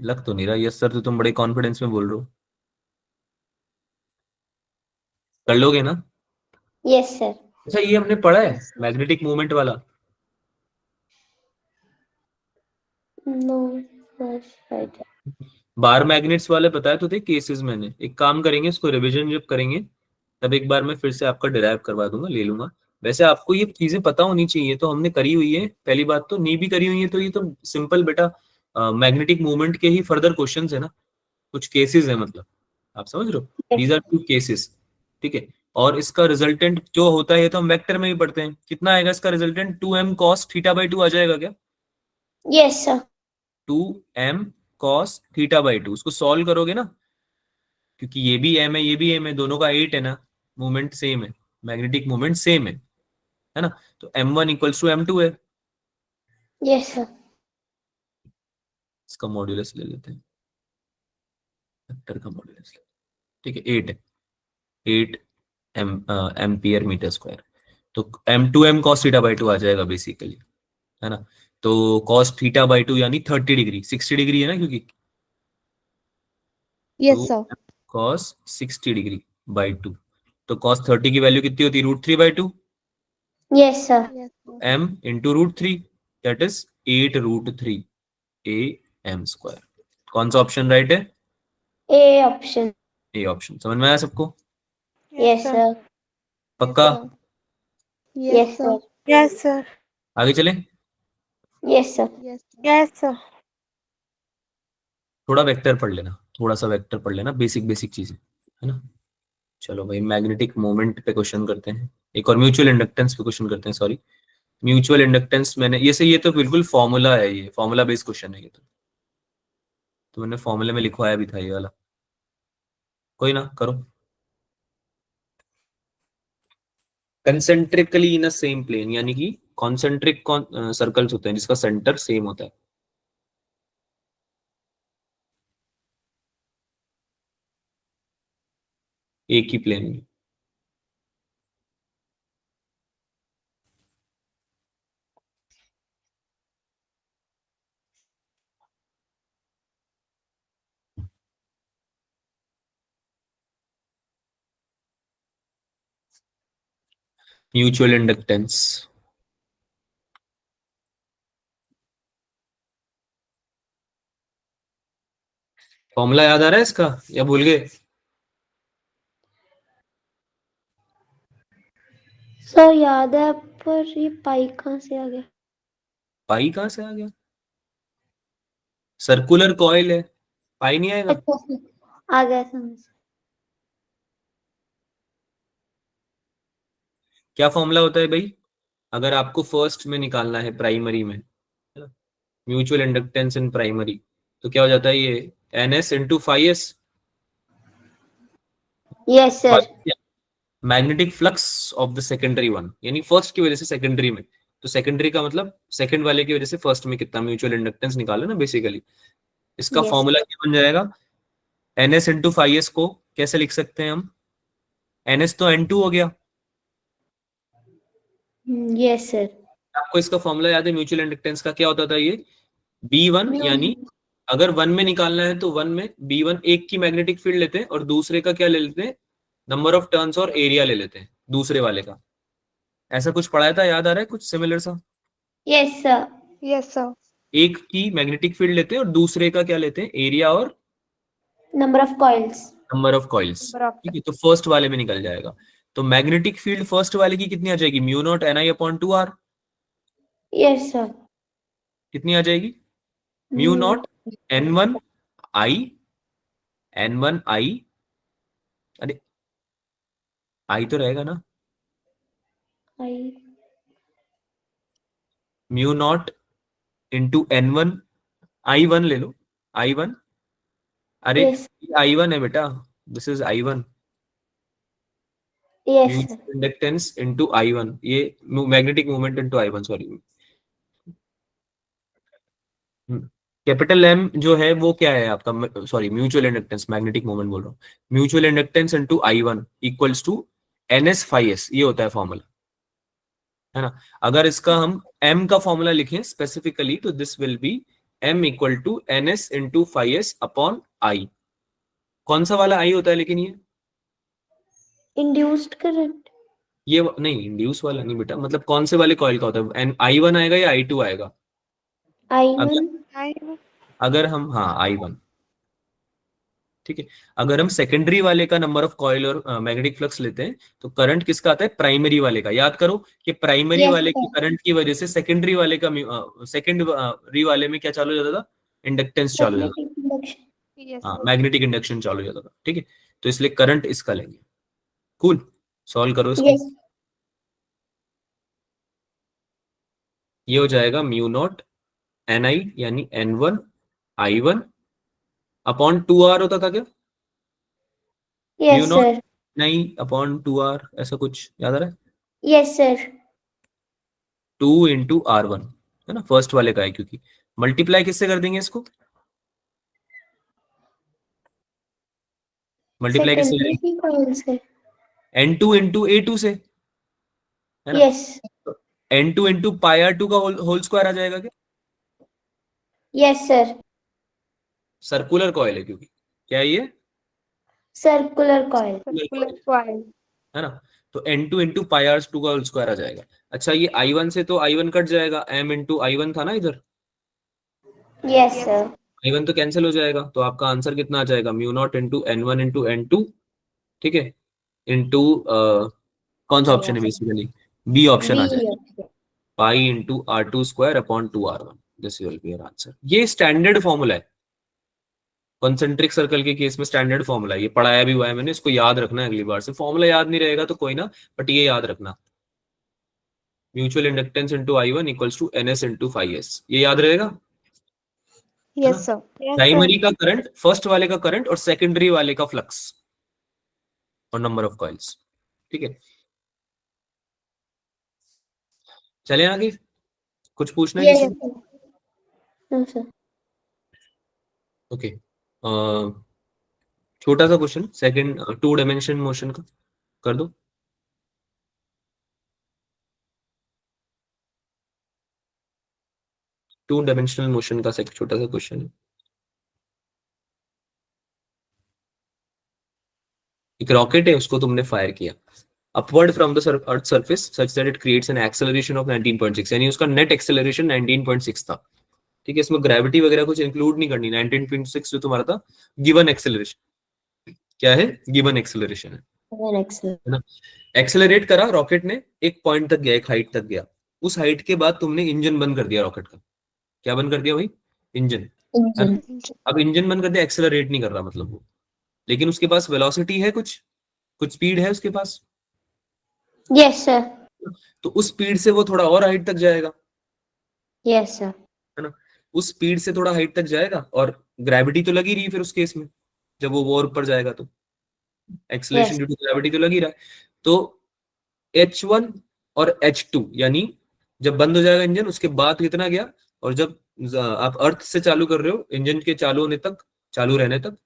S1: लग तो नहीं रहा यस सर, तो तुम बड़े कॉन्फिडेंस में बोल रहे हो। कर लोगे ना?
S2: Yes sir.
S1: अच्छा, ये हमने पढ़ा है
S4: यस
S1: मैग्नेटिक मूवमेंट वाला?
S2: No sir.
S1: बार मैग्नेट्स वाले बताए तो थे केसेस। मैंने एक काम करेंगे, इसको रिवीजन जब करेंगे तब एक बार मैं फिर से आपका डिराइव करवा दूंगा, ले लूंगा। वैसे आपको ये चीजें पता होनी चाहिए, तो हमने करी हुई है। पहली बात तो नी भी करी हुई है, तो ये तो सिंपल बेटा मैग्नेटिक मूवमेंट के ही फर्दर क्वेश्चंस है ना, कुछ केसेस है मतलब। आप समझ रहे हो? These are two cases. ठीक है। और इसका रिजल्टेंट जो होता है, ये तो हम वेक्टर में भी पढ़ते हैं। कितना आएगा इसका resultant? 2m cos theta by 2 आ जाएगा क्या?
S2: Yes sir.
S1: 2m cos theta by 2, उसको सॉल्व करोगे ना, क्योंकि ये भी m है, ये भी m है, दोनों का 8 है ना, मूवमेंट सेम है, मैग्नेटिक मूवमेंट सेम है ना? तो M1 इक्वल्स टू M2 है।
S2: Yes sir.
S1: इसका मॉड्यूलस ले लेते हैं, वेक्टर का मॉड्यूलस। ठीक है, 8 है, 8 एम्पियर मीटर स्क्वायर। तो M2m cos थीटा बाई 2 आ जाएगा बेसिकली, है ना? तो cos थीटा बाई 2 यानी 30 डिग्री, 60 डिग्री है ना, क्योंकि
S4: yes
S1: 2
S4: sir.
S1: cos 60 degree by 2। तो cos 30 की वैल्यू कितनी होती है? √3/2।
S2: Yes sir.
S4: Yes sir.
S1: m into √3, that is 8√3 AM square. कौन सा ऑप्शन राइट है?
S2: A option.
S1: A option. समझ में आया सबको?
S2: Yes sir.
S1: पक्का?
S2: Yes sir.
S3: Yes sir.
S1: आगे चले।
S2: Yes sir.
S4: Yes
S3: yes sir.
S1: थोड़ा वेक्टर पढ़ लेना, थोड़ा सा वेक्टर पढ़ लेना, बेसिक बेसिक चीजें, है ना? चलो भाई, मैग्नेटिक मोमेंट पे क्वेश्चन करते हैं, एक और म्यूचुअल इंडक्टेंस पे क्वेश्चन करते हैं। सॉरी, म्यूचुअल इंडक्टेंस मैंने ये तो बिल्कुल फॉर्मूला है, ये फॉर्मूला बेस्ड क्वेश्चन है ये तो मैंने फॉर्मूले में लिखवाया भी था ये वाला। कोई ना, करो। Concentrically in a same plane, यानी कि कॉन्सेंट्रिक सर्कल्स होते हैं जिसका सेंटर सेम होता है। एक ही प्लेन में। Mutual inductance. फॉर्मूला याद आ रहा है इसका या भूल गए?
S2: सर याद है, पर ये पाई कहाँ से आ गया?
S1: पाई कहाँ से आ गया? सर्कुलर कॉइल है, पाई नहीं आएगा।
S2: अच्छा आ गया समझ।
S1: क्या फॉर्मूला होता है भाई अगर आपको फर्स्ट में निकालना है, प्राइमरी में, म्यूचुअल इंडक्टेंस इन प्राइमरी, तो क्या हो जाता है ये NS into 5S।
S2: Yes sir.
S1: Magnetic flux of the secondary one, यानी फर्स्ट की वजह से सेकेंडरी में, तो सेकेंडरी का मतलब सेकंड वाले की वजह से फर्स्ट में कितना म्यूचुअल इंडक्टेंस निकालो ना बेसिकली। इसका
S2: Yes.
S1: फॉर्मूला क्या बन जाएगा? NS इंटू 5S को कैसे लिख सकते हैं हम? NS तो N2 हो गया।
S2: Yes sir.
S1: आपको इसका फॉर्मूला याद है म्यूचुअल इंडक्टेंस का? क्या होता था ये? B1, यानी अगर वन में निकालना है तो वन में B1 एक की मैग्नेटिक फील्ड लेते हैं और दूसरे का क्या ले लेते हैं? नंबर ऑफ टर्न्स और एरिया ले लेते हैं दूसरे वाले का। ऐसा कुछ पढ़ाया था, याद आ रहा है कुछ सिमिलर सा?
S2: Yes sir.
S4: Yes, sir.
S1: एक की मैग्नेटिक फील्ड लेते हैं और दूसरे का क्या लेते हैं? एरिया और
S2: number of coils.
S1: Number of coils.
S4: Number of-
S1: ठीक है, तो फर्स्ट वाले में निकल जाएगा। तो मैग्नेटिक फील्ड फर्स्ट वाले की कितनी आ जाएगी? Mu naught NI upon 2R।
S2: Yes sir.
S1: कितनी आ जाएगी? Mu naught N1 I, N1 I, अरे I तो रहेगा ना,
S2: आई।
S1: Mu naught into N1 I1 ले लो, I1, अरे
S2: यस
S1: I1 है बेटा, this is I1।
S2: Yes sir.
S1: Mutual inductance into I1, ये magnetic movement into I1, sorry. Capital M जो है वो क्या है आपका? Sorry, mutual inductance, magnetic movement बोल रहा हूँ। Mutual inductance into I1 equals to NS 5S, ये होता है फॉर्मूला, है ना। अगर इसका हम M का फॉर्मूला लिखें स्पेसिफिकली तो this will be M equal to NS into 5S upon I। कौन सा वाला I होता है लेकिन ये?
S2: Induced current.
S1: ये नहीं, इंड्यूस वाला नहीं बेटा, मतलब कौन से वाले कॉइल का होता है? I1 आएगा या I2 आएगा?
S2: I1।
S1: अगर हम, हाँ I1, ठीक है। अगर हम सेकेंडरी वाले का नंबर ऑफ कॉइल और मैग्नेटिक फ्लक्स लेते हैं तो करंट किसका आता है? प्राइमरी वाले का। याद करो कि प्राइमरी
S2: Yes,
S1: वाले की
S2: sir.
S1: करंट की वजह से सेकेंडरी वाले का सेकेंडरी वाले में क्या चालू हो जाता था? इंडक्टेंस चालू हो जाता
S2: Magnetic induction।
S4: Yes,
S1: था, हाँ,
S4: sir.
S1: मैग्नेटिक इंडक्शन चालू हो जाता था। ठीक है, तो इसलिए करंट इसका लेंगे। कूल, सॉल्व करो इसको।
S2: Yes।
S1: ये हो जाएगा म्यू नॉट NI यानी N1 I1 अपॉन 2R होता था क्या? Mu
S2: Yes
S1: not
S2: sir।
S1: NI upon 2R, ऐसा कुछ याद आ रहा है?
S2: Yes sir।
S1: 2 इंटू R1, है ना, फर्स्ट वाले का है, क्योंकि मल्टीप्लाई किससे कर देंगे इसको? मल्टीप्लाई किससे
S2: सेकेंडरी
S1: करेंगे?
S2: की कॉइल से।
S1: N2 इंटू A2 से, है ना।
S2: Yes।
S1: N2 into pi R2 का होल स्क्वायर आ जाएगा क्या?
S2: Yes sir।
S1: सर्कुलर कॉइल है क्योंकि, क्या है ये?
S2: Circular coil.
S4: Circular coil.
S1: है ना। तो N2 इंटू पाई R2 का होल स्क्वायर आ जाएगा। अच्छा, ये I1 से तो I1 कट जाएगा, M इंटू I1 था ना इधर,
S2: Yes sir।
S1: I1 तो कैंसिल हो जाएगा, तो आपका आंसर कितना आ जाएगा? Mu naught into N1 into N2, ठीक है, इंटू कौन सा ऑप्शन है बेसिकली? बी ऑप्शन आ जाएगा,
S2: B।
S1: Pi into R2 square upon 2R1। This will be your answer. ये स्टैंडर्ड फॉर्मूला है, कॉन्सेंट्रिक सर्कल के केस में स्टैंडर्ड फॉर्मूला है, ये पढ़ाया भी हुआ है मैंने, इसको याद रखना है अगली बार से। फॉर्मूला याद नहीं रहेगा तो कोई ना, बट ये याद रखना, mutual inductance into I1 equals to NS into 5S, ये याद रहेगा।
S4: Yes, sir.
S1: प्राइमरी का करंट, फर्स्ट वाले का करंट और सेकेंडरी वाले का फ्लक्स और नंबर ऑफ कॉइल्स। ठीक है, चले आगे, कुछ पूछना है
S2: Yes
S1: किसी?
S2: sir। No sir।
S1: ओके, छोटा सा क्वेश्चन, सेकंड 2 डायमेंशन मोशन का कर दो। टू डायमेंशनल मोशन का छोटा सा क्वेश्चन है। एक रॉकेट है, उसको तुमने फायर किया upward from the earth surface such that it creates an acceleration of 19.6, यानी उसका नेट एक्सेलरेशन 19.6 था। ठीक है, इसमें ग्रेविटी वगैरह कुछ इंक्लूड नहीं करनी। 19.6 जो तुम्हारा था गिवन एक्सेलरेशन, क्या है, गिवन एक्सेलरेशन है ना। एक्सेलरेट करा रॉकेट ने, एक पॉइंट तक गया, एक हाइट तक गया, उस हाइट के बाद तुमने इंजन बंद कर दिया रॉकेट का। क्या बंद कर दिया भाई? इंजन, है ना। अब इंजन बंद कर दिया, एक्सेलरेट नहीं कर रहा मतलब वो, लेकिन उसके पास वेलोसिटी है, कुछ कुछ स्पीड है उसके पास,
S2: यस सर।
S1: तो उस स्पीड से वो थोड़ा और हाइट तक जाएगा,
S2: यस सर।
S1: है ना। उस स्पीड से थोड़ा हाइट तक जाएगा, और ग्रेविटी तो लगी रही फिर उस केस में, जब वो और ऊपर जाएगा तो acceleration
S2: yes.
S1: Due to gravity तो लग ही रहा है। तो H1 और H2 यानी जब बंद हो जाएगा इंजन उसके बाद कितना गया, और जब आप अर्थ से चालू कर रहे हो इंजन के चालू होने तक, चालू रहने तक,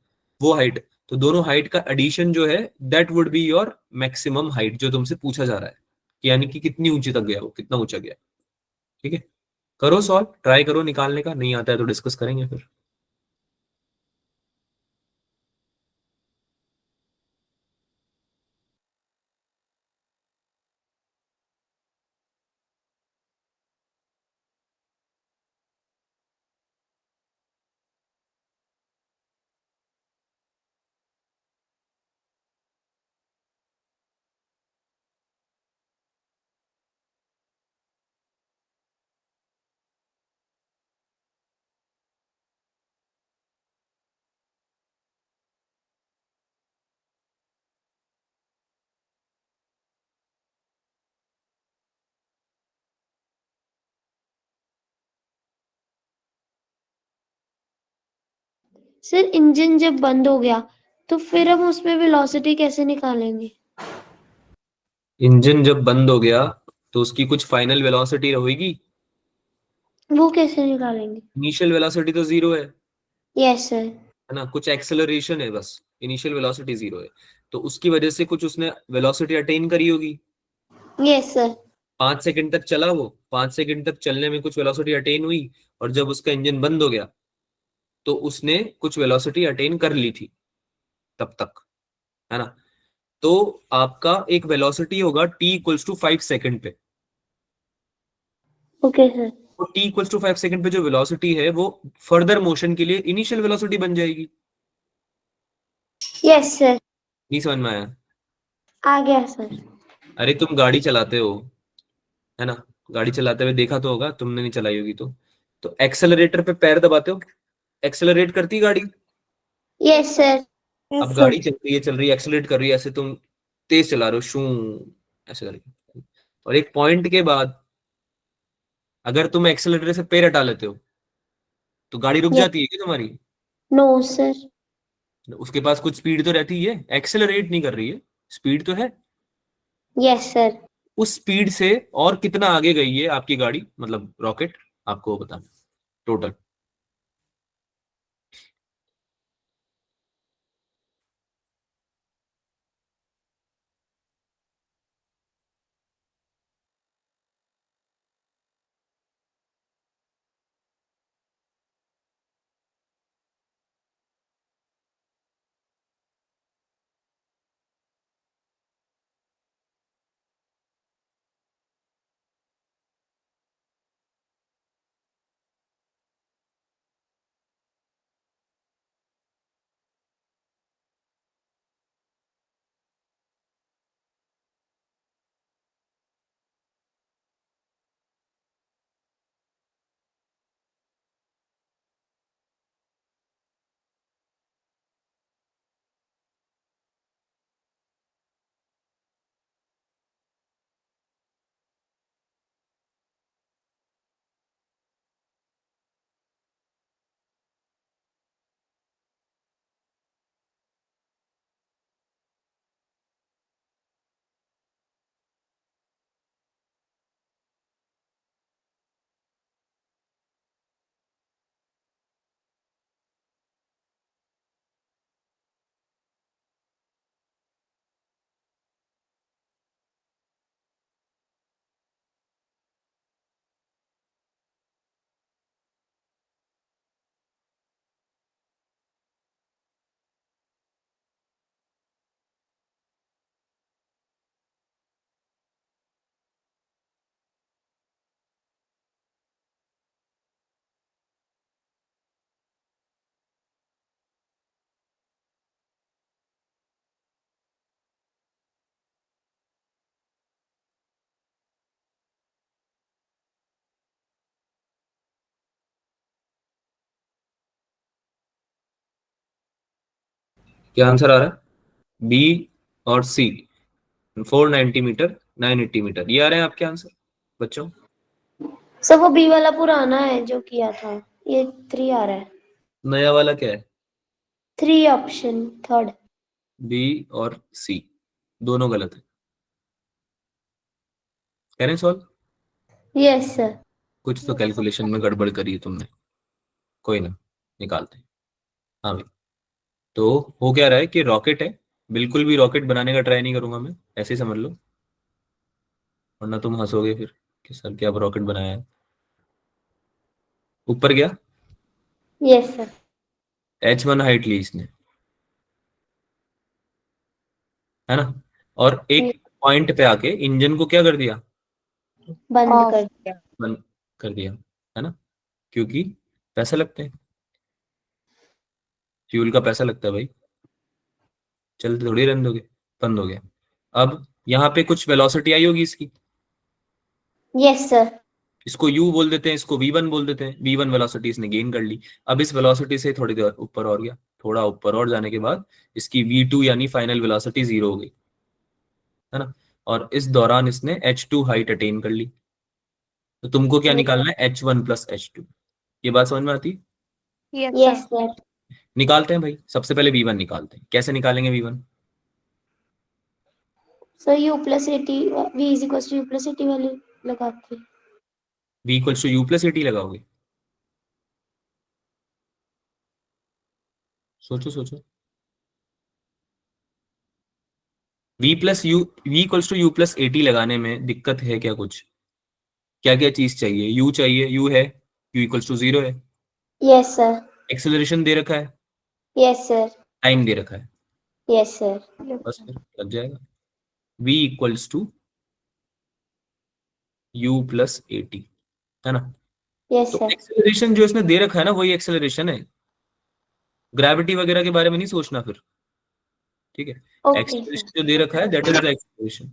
S1: वो हाइट, तो दोनों हाइट का एडिशन जो है that would be your maximum height, जो तुमसे पूछा जा रहा है कि यानी कि कितनी ऊंची तक गया वो, कितना ऊंचा गया। ठीक है, करो सॉल्व, ट्राई करो निकालने का, नहीं आता है तो डिस्कस करेंगे फिर।
S2: सर इंजन जब बंद हो गया तो फिर हम उसमें वेलोसिटी कैसे निकालेंगे?
S1: इंजन जब बंद हो गया तो उसकी कुछ फाइनल वेलोसिटी रहेगी,
S2: वो कैसे निकालेंगे?
S1: इनिशियल वेलोसिटी तो जीरो है
S2: यस सर।
S1: है ना, कुछ एक्सेलरेशन है बस, इनिशियल वेलोसिटी जीरो है, तो उसकी वजह से कुछ उसने वेलोसिटी अटेन करी होगी।
S2: Yes sir.
S1: 5 सेकंड तक चला वो, 5 सेकंड तक चलने में कुछ वेलोसिटी अटेन हुई, और जब उसका इंजन बंद हो गया तो उसने कुछ वेलोसिटी अटेन कर ली थी तब तक, है ना। तो आपका एक वेलोसिटी होगा t = 5 सेकंड पे,
S2: ओके सर।
S1: तो t = 5 सेकंड पे जो वेलोसिटी है वो फर्दर मोशन के लिए इनिशियल वेलोसिटी बन जाएगी।
S2: Yes sir.
S1: नहीं समझ में आया?
S2: आ गया सर।
S1: अरे तुम गाड़ी चलाते हो, है ना, गाड़ी चलाते हुए देखा तो होगा, तुमने नहीं चलाई होगी तो एक्सेलरेटर पे पैर दबाते हो, एक्सेलरेट करती है गाड़ी।
S2: Yes sir.
S1: अब
S3: यस सर।
S1: गाड़ी चल रही है, एक्सेलरेट कर रही है, ऐसे तुम तेज चला रहे हो, शू ऐसे करके, और एक पॉइंट के बाद अगर तुम एक्सेलरेटर से पैर हटा लेते हो तो गाड़ी रुक
S2: यस।
S1: जाती है क्या तुम्हारी?
S2: No sir.
S1: उसके पास कुछ स्पीड तो रहती है, एक्सेलरेट नहीं कर रही है, स्पीड तो है।
S2: Yes sir.
S1: उस स्पीड से और कितना आगे गई है आपकी गाड़ी, मतलब रॉकेट, आपको बताना टोटल। क्या आंसर आ रहा है? बी और सी 490 मीटर 980 मीटर, ये आ रहे हैं आपके आंसर बच्चों।
S2: सर वो बी वाला पुराना है जो किया था, ये 3 आ रहा है।
S1: नया वाला क्या है?
S2: 3 ऑप्शन थर्ड।
S1: बी और सी दोनों गलत है। करें सॉल्व?
S2: Yes sir.
S1: कुछ तो कैलकुलेशन में गड़बड़ करी है तुमने, कोई ना, निकालते हैं। हाँ भाई, तो हो क्या रहा है कि रॉकेट है, बिल्कुल भी रॉकेट बनाने का ट्राई नहीं करूंगा मैं, ऐसे ही समझ लो, वरना तुम हंसोगे फिर कि सर क्या रॉकेट बनाया है। ऊपर गया,
S2: यस सर।
S1: H1 हाइट ली इसने, है ना, और एक पॉइंट पे आके इंजन को क्या कर दिया?
S2: बंद
S4: Off.
S2: कर दिया।
S1: बंद कर दिया, है ना, क्योंकि पैसे लगते हैं, फ्यूल का पैसा लगता है भाई, चलते थोड़ी रहने दोगे, बंद हो गया। अब यहाँ पे कुछ वेलोसिटी आई होगी इसकी,
S2: यस सर।
S1: इसको u बोल देते हैं, इसको v1 बोल देते हैं, v1 वेलोसिटी इसने गेन कर ली। अब इस वेलोसिटी से थोड़ी देर ऊपर और गया, थोड़ा ऊपर और जाने के बाद इसकी v2 यानी फाइनल वेलोसिटी 0 हो गई, है ना, और इस दौरान इसने h2 हाइट अटेन कर ली। तो तुमको क्या निकालना है? h1 plus h2। ये बात समझ में आती?
S4: Yes,
S2: yes
S4: sir.
S2: सर।
S1: निकालते हैं भाई, सबसे पहले v1 निकालते हैं। कैसे निकालेंगे v1?
S2: Sir u plus A T, v is equal to u plus A T वाली लगाते हैं।
S1: v equals to u plus at लगाओगे? सोचो सोचो। v equals to u plus at लगाने में दिक्कत है क्या कुछ? क्या क्या चीज चाहिए? u चाहिए, u है, u इक्वल्स टू 0 है,
S2: यस सर।
S1: एक्सेलरेशन दे रखा है,
S2: यस सर।
S1: टाइम दे रखा है,
S2: यस सर।
S4: Yes,
S1: बस
S4: sir.
S1: फिर लग जाएगा। v equals to u plus at, है ना।
S2: यस
S1: तो
S2: सर।
S1: एक्सेलरेशन जो इसने दे रखा है ना, वही एक्सेलरेशन है, ग्रेविटी वगैरह के बारे में नहीं सोचना फिर, ठीक है।
S2: Okay sir.
S1: एक्सेलरेशन जो दे रखा है that is the acceleration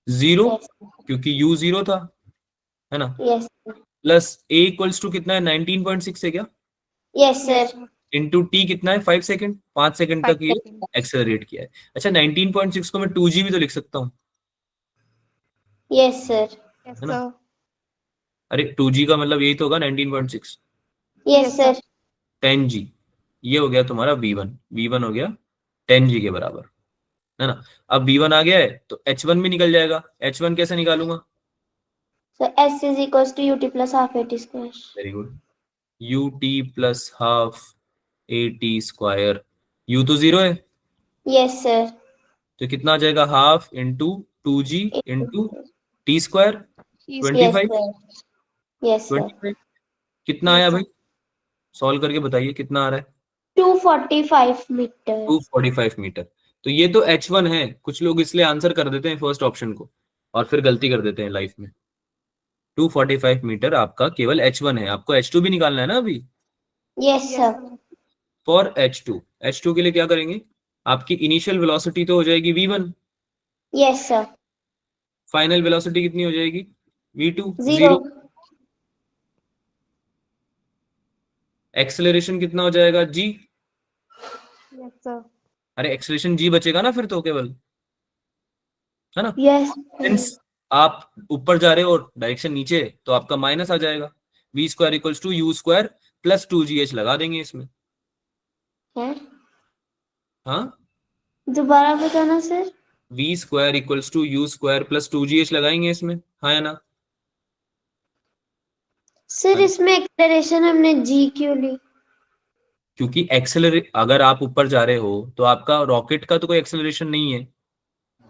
S1: 0,
S2: yes.
S1: क्योंकि u 0 था, है ना,
S2: yes.
S1: Plus a equals to कितना है? 19.6 है क्या,
S2: yes
S4: Yes,
S2: sir.
S4: sir.
S1: Into T कितना है? 5 सेकेंड, 5 सेकेंड
S4: 5
S1: तक ये
S4: seconds.
S1: एक्सेलरेट किया है। अच्छा, 19.6 को मैं 2g भी तो लिख सकता हूँ,
S2: यस सर।
S4: Yes,
S1: है ना।
S4: sir.
S1: अरे 2g का मतलब यही तो होगा 19.6,
S2: yes
S4: Yes,
S2: sir.
S4: sir.
S1: 10g, ये हो गया तुम्हारा v1 हो गया 10g के बराबर, है ना। अब v1 आ गया है तो h1 भी निकल जाएगा। h1 कैसे निकालूंगा?
S2: Sir s is equal to ut plus half at square.
S1: Very good, ut plus half at square, u तो 0 है,
S2: यस सर।
S1: तो कितना आ जाएगा? Half into 2g into T square,
S4: She's
S2: yes
S1: 25,
S2: sir. Yes sir.
S1: 25 कितना
S4: Yes,
S1: आया
S4: sir.
S1: भाई? Solve करके बताइए कितना आ रहा है?
S2: 245 मीटर।
S1: 245 मीटर। तो ये तो h1 है, कुछ लोग इसलिए आंसर कर देते हैं फर्स्ट ऑप्शन को और फिर गलती कर देते हैं लाइफ में। 245 मीटर आपका केवल h1 है, आपको h2 भी निकालना है ना अभी।
S2: Yes
S4: Yes,
S2: sir.
S4: sir.
S1: For h2 के लिए क्या करेंगे? आपकी इनिशियल वेलोसिटी तो हो जाएगी v1,
S2: yes sir.
S1: Final velocity कितनी हो जाएगी? v2,
S2: 0।
S1: 0। एक्सेलरेशन कितना हो जाएगा? g।
S4: Yes, sir.
S1: अरे एक्सेलरेशन g बचेगा ना फिर तो केवल, है ना।
S2: यस
S1: सिंस आप ऊपर जा रहे हो और डायरेक्शन नीचे है, तो आपका माइनस आ जाएगा, v square equals to u square plus 2gh लगा देंगे इसमें।
S2: है।
S1: हाँ,
S2: दोबारा बताना sir.
S1: v square equals to u square plus 2gh लगाएंगे इसमें, हाँ या ना?
S2: सर
S1: हाँ,
S2: इसमें एक्सेलरेशन हमने g क्यों ली?
S1: क्योंकि एक्सेलरेट, अगर आप ऊपर जा रहे हो तो आपका रॉकेट का तो कोई एक्सेलरेशन नहीं है,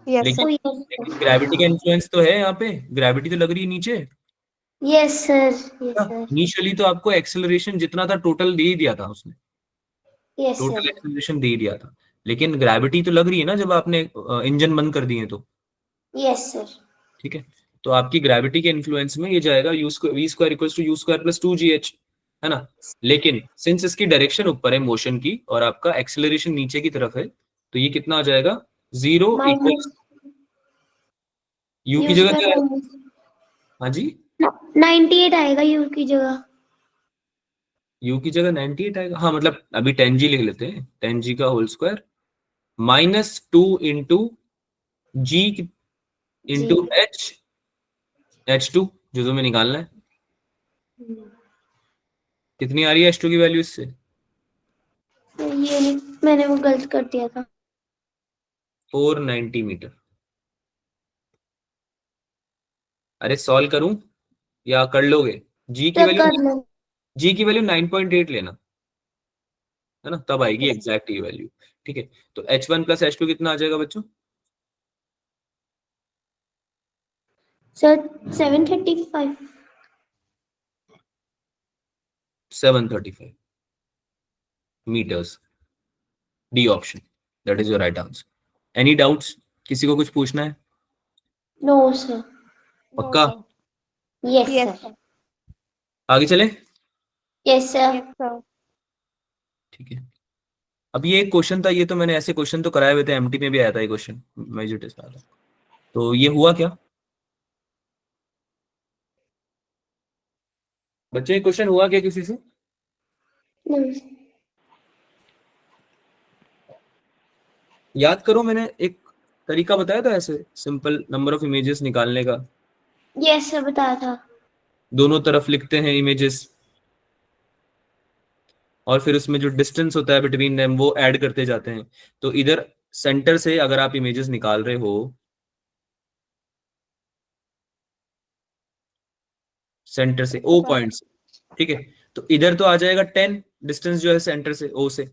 S4: Yes,
S1: लेकिन
S4: sir.
S2: ओ यस
S1: लेकिन ग्रेविटी का इन्फ्लुएंस तो है, यहाँ पे ग्रेविटी तो लग रही है नीचे।
S2: Yes sir. Yes sir.
S1: Initially तो आपको एक्सेलरेशन जितना था टोटल दे ही दिया था उसने,
S2: यस
S1: टोटल
S2: सर।
S1: एक्सेलरेशन दे ही दिया था, लेकिन ग्रेविटी तो लग रही है ना जब आपने इंजन बंद कर दिए तो,
S2: यस सर।
S1: ठीक है। तो आपकी ग्रेविटी के इन्फ्लुएंस में ये जाएगा U square V square equals to U square plus 2gh, है ना। लेकिन सिंस इसकी डायरेक्शन ऊपर है मोशन की और आपका एक्सेलरेशन नीचे की तरफ है, तो ये कितना आ जाएगा? 0 इक्वल
S2: माइनस
S1: यू की
S2: u
S1: जगह क्या
S2: स्क्वायर
S1: है? हाँ जी,
S2: 98 आएगा u की जगह।
S1: u की जगह 98 आएगा, हाँ मतलब अभी 10g लिख लेते हैं, 10g का होल स्क्वायर -2 इंटू g
S2: जी।
S1: इंटू h2 जो तुम्हें निकालना है। कितनी आ रही है h2 की वैल्यू इससे?
S2: ये नहीं, मैंने वो गलत कर दिया था।
S1: 490 मीटर। अरे सॉल्व करूं या कर लोगे? जी की
S2: तो
S1: वैल्यू,
S2: कर लो।
S1: जी की वैल्यू 9.8 लेना, है ना, तब आएगी
S2: ओके
S1: एग्जैक्ट ये वैल्यू। ठीक है, तो h1 प्लस h2 कितना आ जाएगा बच्चों?
S2: Sir 735।
S1: 735 meters, D option, that is your right answer. Any doubts? किसी को कुछ पूछना है?
S2: No sir.
S4: No,
S1: पक्का?
S4: sir.
S2: Yes
S4: Yes,
S2: sir.
S4: sir.
S1: आगे चले?
S2: Yes sir.
S4: Yes, sir.
S1: ठीक है, अब ये एक क्वेश्चन था, ये तो मैंने ऐसे क्वेश्चन तो कराए हुए थे, एमटी में भी आया था ये क्वेश्चन, मेजर टेस्ट में आया था। तो ये हुआ क्या बच्चे, ये क्वेश्चन हुआ क्या किसी से? याद करो, मैंने एक तरीका बताया था ऐसे सिंपल नंबर ऑफ इमेजेस निकालने का।
S2: यस सर बताया था।
S1: दोनों तरफ लिखते हैं इमेजेस, और फिर उसमें जो डिस्टेंस होता है बिटवीन देम वो ऐड करते जाते हैं। तो इधर सेंटर से अगर आप इमेजेस निकाल रहे हो, सेंटर से ओ पॉइंट से, ठीक है, तो इधर तो आ जाएगा 10 डिस्टेंस जो है सेंटर से ओ से,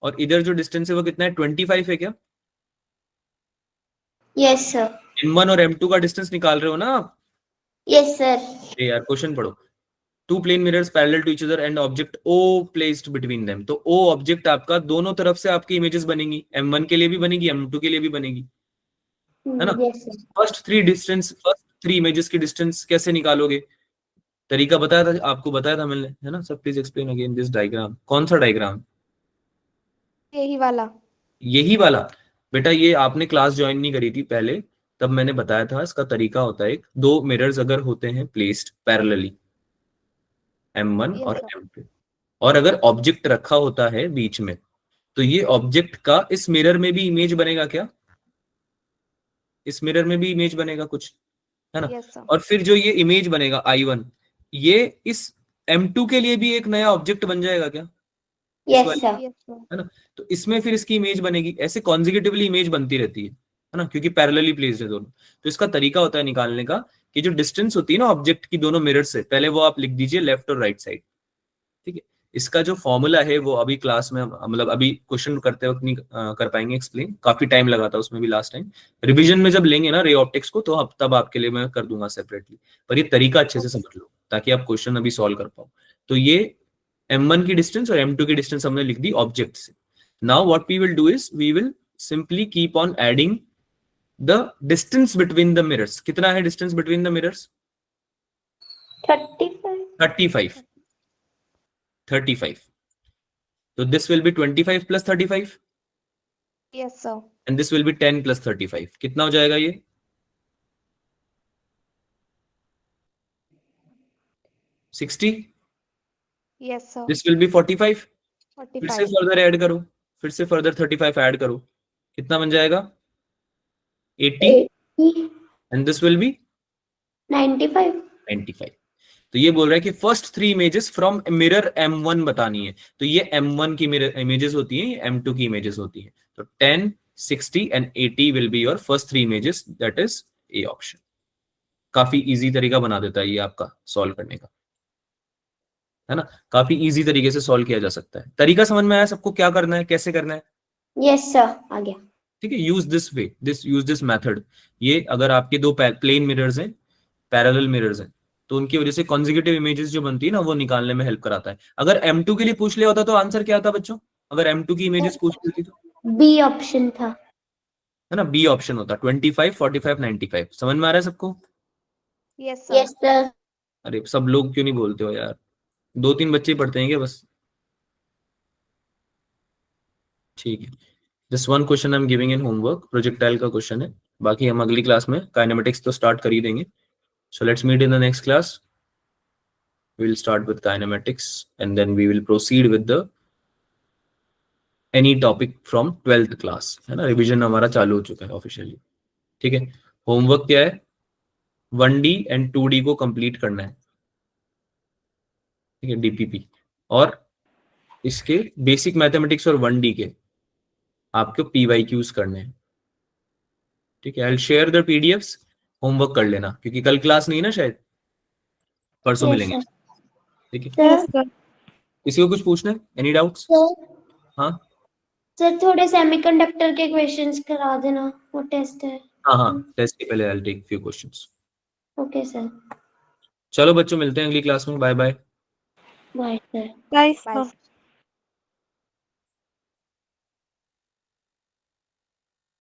S1: और इधर जो डिस्टेंस है वो कितना है, 25 है क्या?
S2: Yes sir.
S1: M1 और M2 का डिस्टेंस निकाल रहे हो ना आप?
S2: Yes sir.
S1: ये यार क्वेश्चन पढ़ो। Two plane mirrors parallel to each other and object O placed between them. तो O ऑब्जेक्ट आपका, दोनों तरफ से आपकी इमेजेस बनेंगी, M1 के लिए भी बनेगी, M2 के लिए भी बनेगी, है ना।
S2: Yes sir.
S1: First three images की डिस्टेंस कैसे निकालोगे? तरीका बताया था आपको, बताया था मैंने, है ना। सब please explain again this diagram. कौन सा डायग्राम?
S4: यही वाला।
S1: यही वाला। बेटा ये आपने क्लास ज्वाइन नहीं करी थी पहले, तब मैंने बताया था इसका तरीका होता है, एक दो मिरर्स अगर होते हैं प्लेस्ड पैरेलली, M1
S4: Yes,
S1: और
S4: sir.
S1: M2, और अगर ऑब्जेक्ट रखा होता है बीच में, तो ये ऑब्जेक्ट का इस मिरर में भी इमेज बनेगा क्या? इस मिरर में भी इमेज बनेगा कुछ, है ना।
S4: Yes, sir.
S1: और फिर जो ये इमेज बनेगा I1, ये इस M2 के लिए भी एक नया ऑब्जेक्ट बन जाएगा क्या? इस
S2: यस
S1: वाले,
S2: सर।
S4: Yes, sir.
S1: है ना। तो इसमें फिर इसकी इमेज बनेगी, ऐसे कॉन्जिक्यूटिवली इमेज बनती रहती है ना, क्योंकि पैरेलली प्लेस्ड है दोनों। तो इसका तरीका होता है निकालने का कि जो डिस्टेंस होती है ना ऑब्जेक्ट की दोनों मिरर से, पहले वो आप लिख दीजिए लेफ्ट और राइट साइड, ठीक है। इसका जो फॉर्मूला है वो अभी क्लास में, मतलब अभी क्वेश्चन करते वक्त नहीं कर पाएंगे एक्सप्लेन, काफी टाइम लगा था उसमें भी लास्ट टाइम। रिवीजन में जब लेंगे ना रे ऑप्टिक्स को, तो अब तब आपके लिए मैं कर दूंगा सेपरेटली, पर ये तरीका अच्छे से समझ लो ताकि आप क्वेश्चन अभी सॉल्व कर पाओ। तो ये M1 की डिस्टेंस और M2 की डिस्टेंस हमने लिख दी ऑब्जेक्ट से। Now what we will do is we will simply keep on adding the distance between the mirrors. कितना है distance between the mirrors?
S2: 35।
S1: 35। 35। So this will be 25 plus 35
S4: Yes, sir.
S1: and this will be 10 plus 35. कितना हो जाएगा ये? 60.
S4: Yes, sir.
S1: This will be 45. फिर से
S4: 45.
S1: Further add करो, फिर से फर्दर 35 ऐड करो, कितना बन जाएगा? 80 and this will be
S2: 95।
S1: 95. तो ये बोल रहा है कि first three images from mirror M1 बतानी है। तो ये M1 की मिरर इमेजेस होती है, ये M2 की इमेजेस होती है। तो 10, 60 and 80 will be your first three images, that is A option. काफी इजी तरीका बना देता है ये आपका सॉल्व करने का, है ना। काफी इजी तरीके से सॉल्व किया जा सकता है। तरीका समझ में आया सबको, क्या करना है कैसे करना है?
S2: यस सर आ गया।
S1: ठीक है, use this way, use this method. ये अगर आपके दो प्लेन मिरर्स हैं, पैरेलल मिरर्स हैं, तो उनकी वजह से कॉन्जिक्यूटिव इमेजेस जो बनती है ना, वो निकालने में हेल्प कराता है। अगर M2 के लिए पूछ लिया होता तो आंसर क्या था बच्चों? अगर M2 की इमेजेस पूछ ली होती तो,
S2: बी ऑप्शन था।
S1: है ना, बी ऑप्शन होता। 25, 45, 95। समझ में आ रहा है सबको?
S4: Yes, sir.
S2: Yes sir.
S1: अरे सब लोग क्यों नहीं बोलते हो यार, दो तीन बच्चे ही पढ़ते हैं क्या बस? ठीक है, this one question I am giving in homework, projectile का क्वेश्चन है। बाकी हम अगली क्लास में काइनेमेटिक्स तो स्टार्ट कर ही देंगे। So let's meet in the next class. we will start with kinematics and then we will proceed with the any topic from 12th class, है ना. रिवीजन हमारा चालू हो चुका है ऑफिशियली. ठीक है. होमवर्क क्या है? 1D एंड 2D को कंप्लीट करना है. ठीक है, डीपीपी और इसके बेसिक मैथमेटिक्स और 1D के आपको PYQs करने हैं. ठीक है. I will share the PDFs. Homework कर लेना क्योंकि कल क्लास नहीं है ना, शायद परसों
S2: Yes,
S1: मिलेंगे.
S2: sir.
S1: ठीक है.
S4: Yes,
S2: sir
S4: sir.
S1: किसी को कुछ पूछना है? Any doubts?
S2: सर
S1: हाँ
S2: सर थोड़े सेमीकंडक्टर के क्वेश्चंस करा देना, वो टेस्ट है.
S1: हाँ हाँ, टेस्ट के पहले I will take few questions.
S2: Okay sir.
S1: चलो बच्चों, मिलते हैं अगली क्लास में. Bye bye.
S2: Bye sir.
S3: Bye
S4: Bye.
S3: Sir.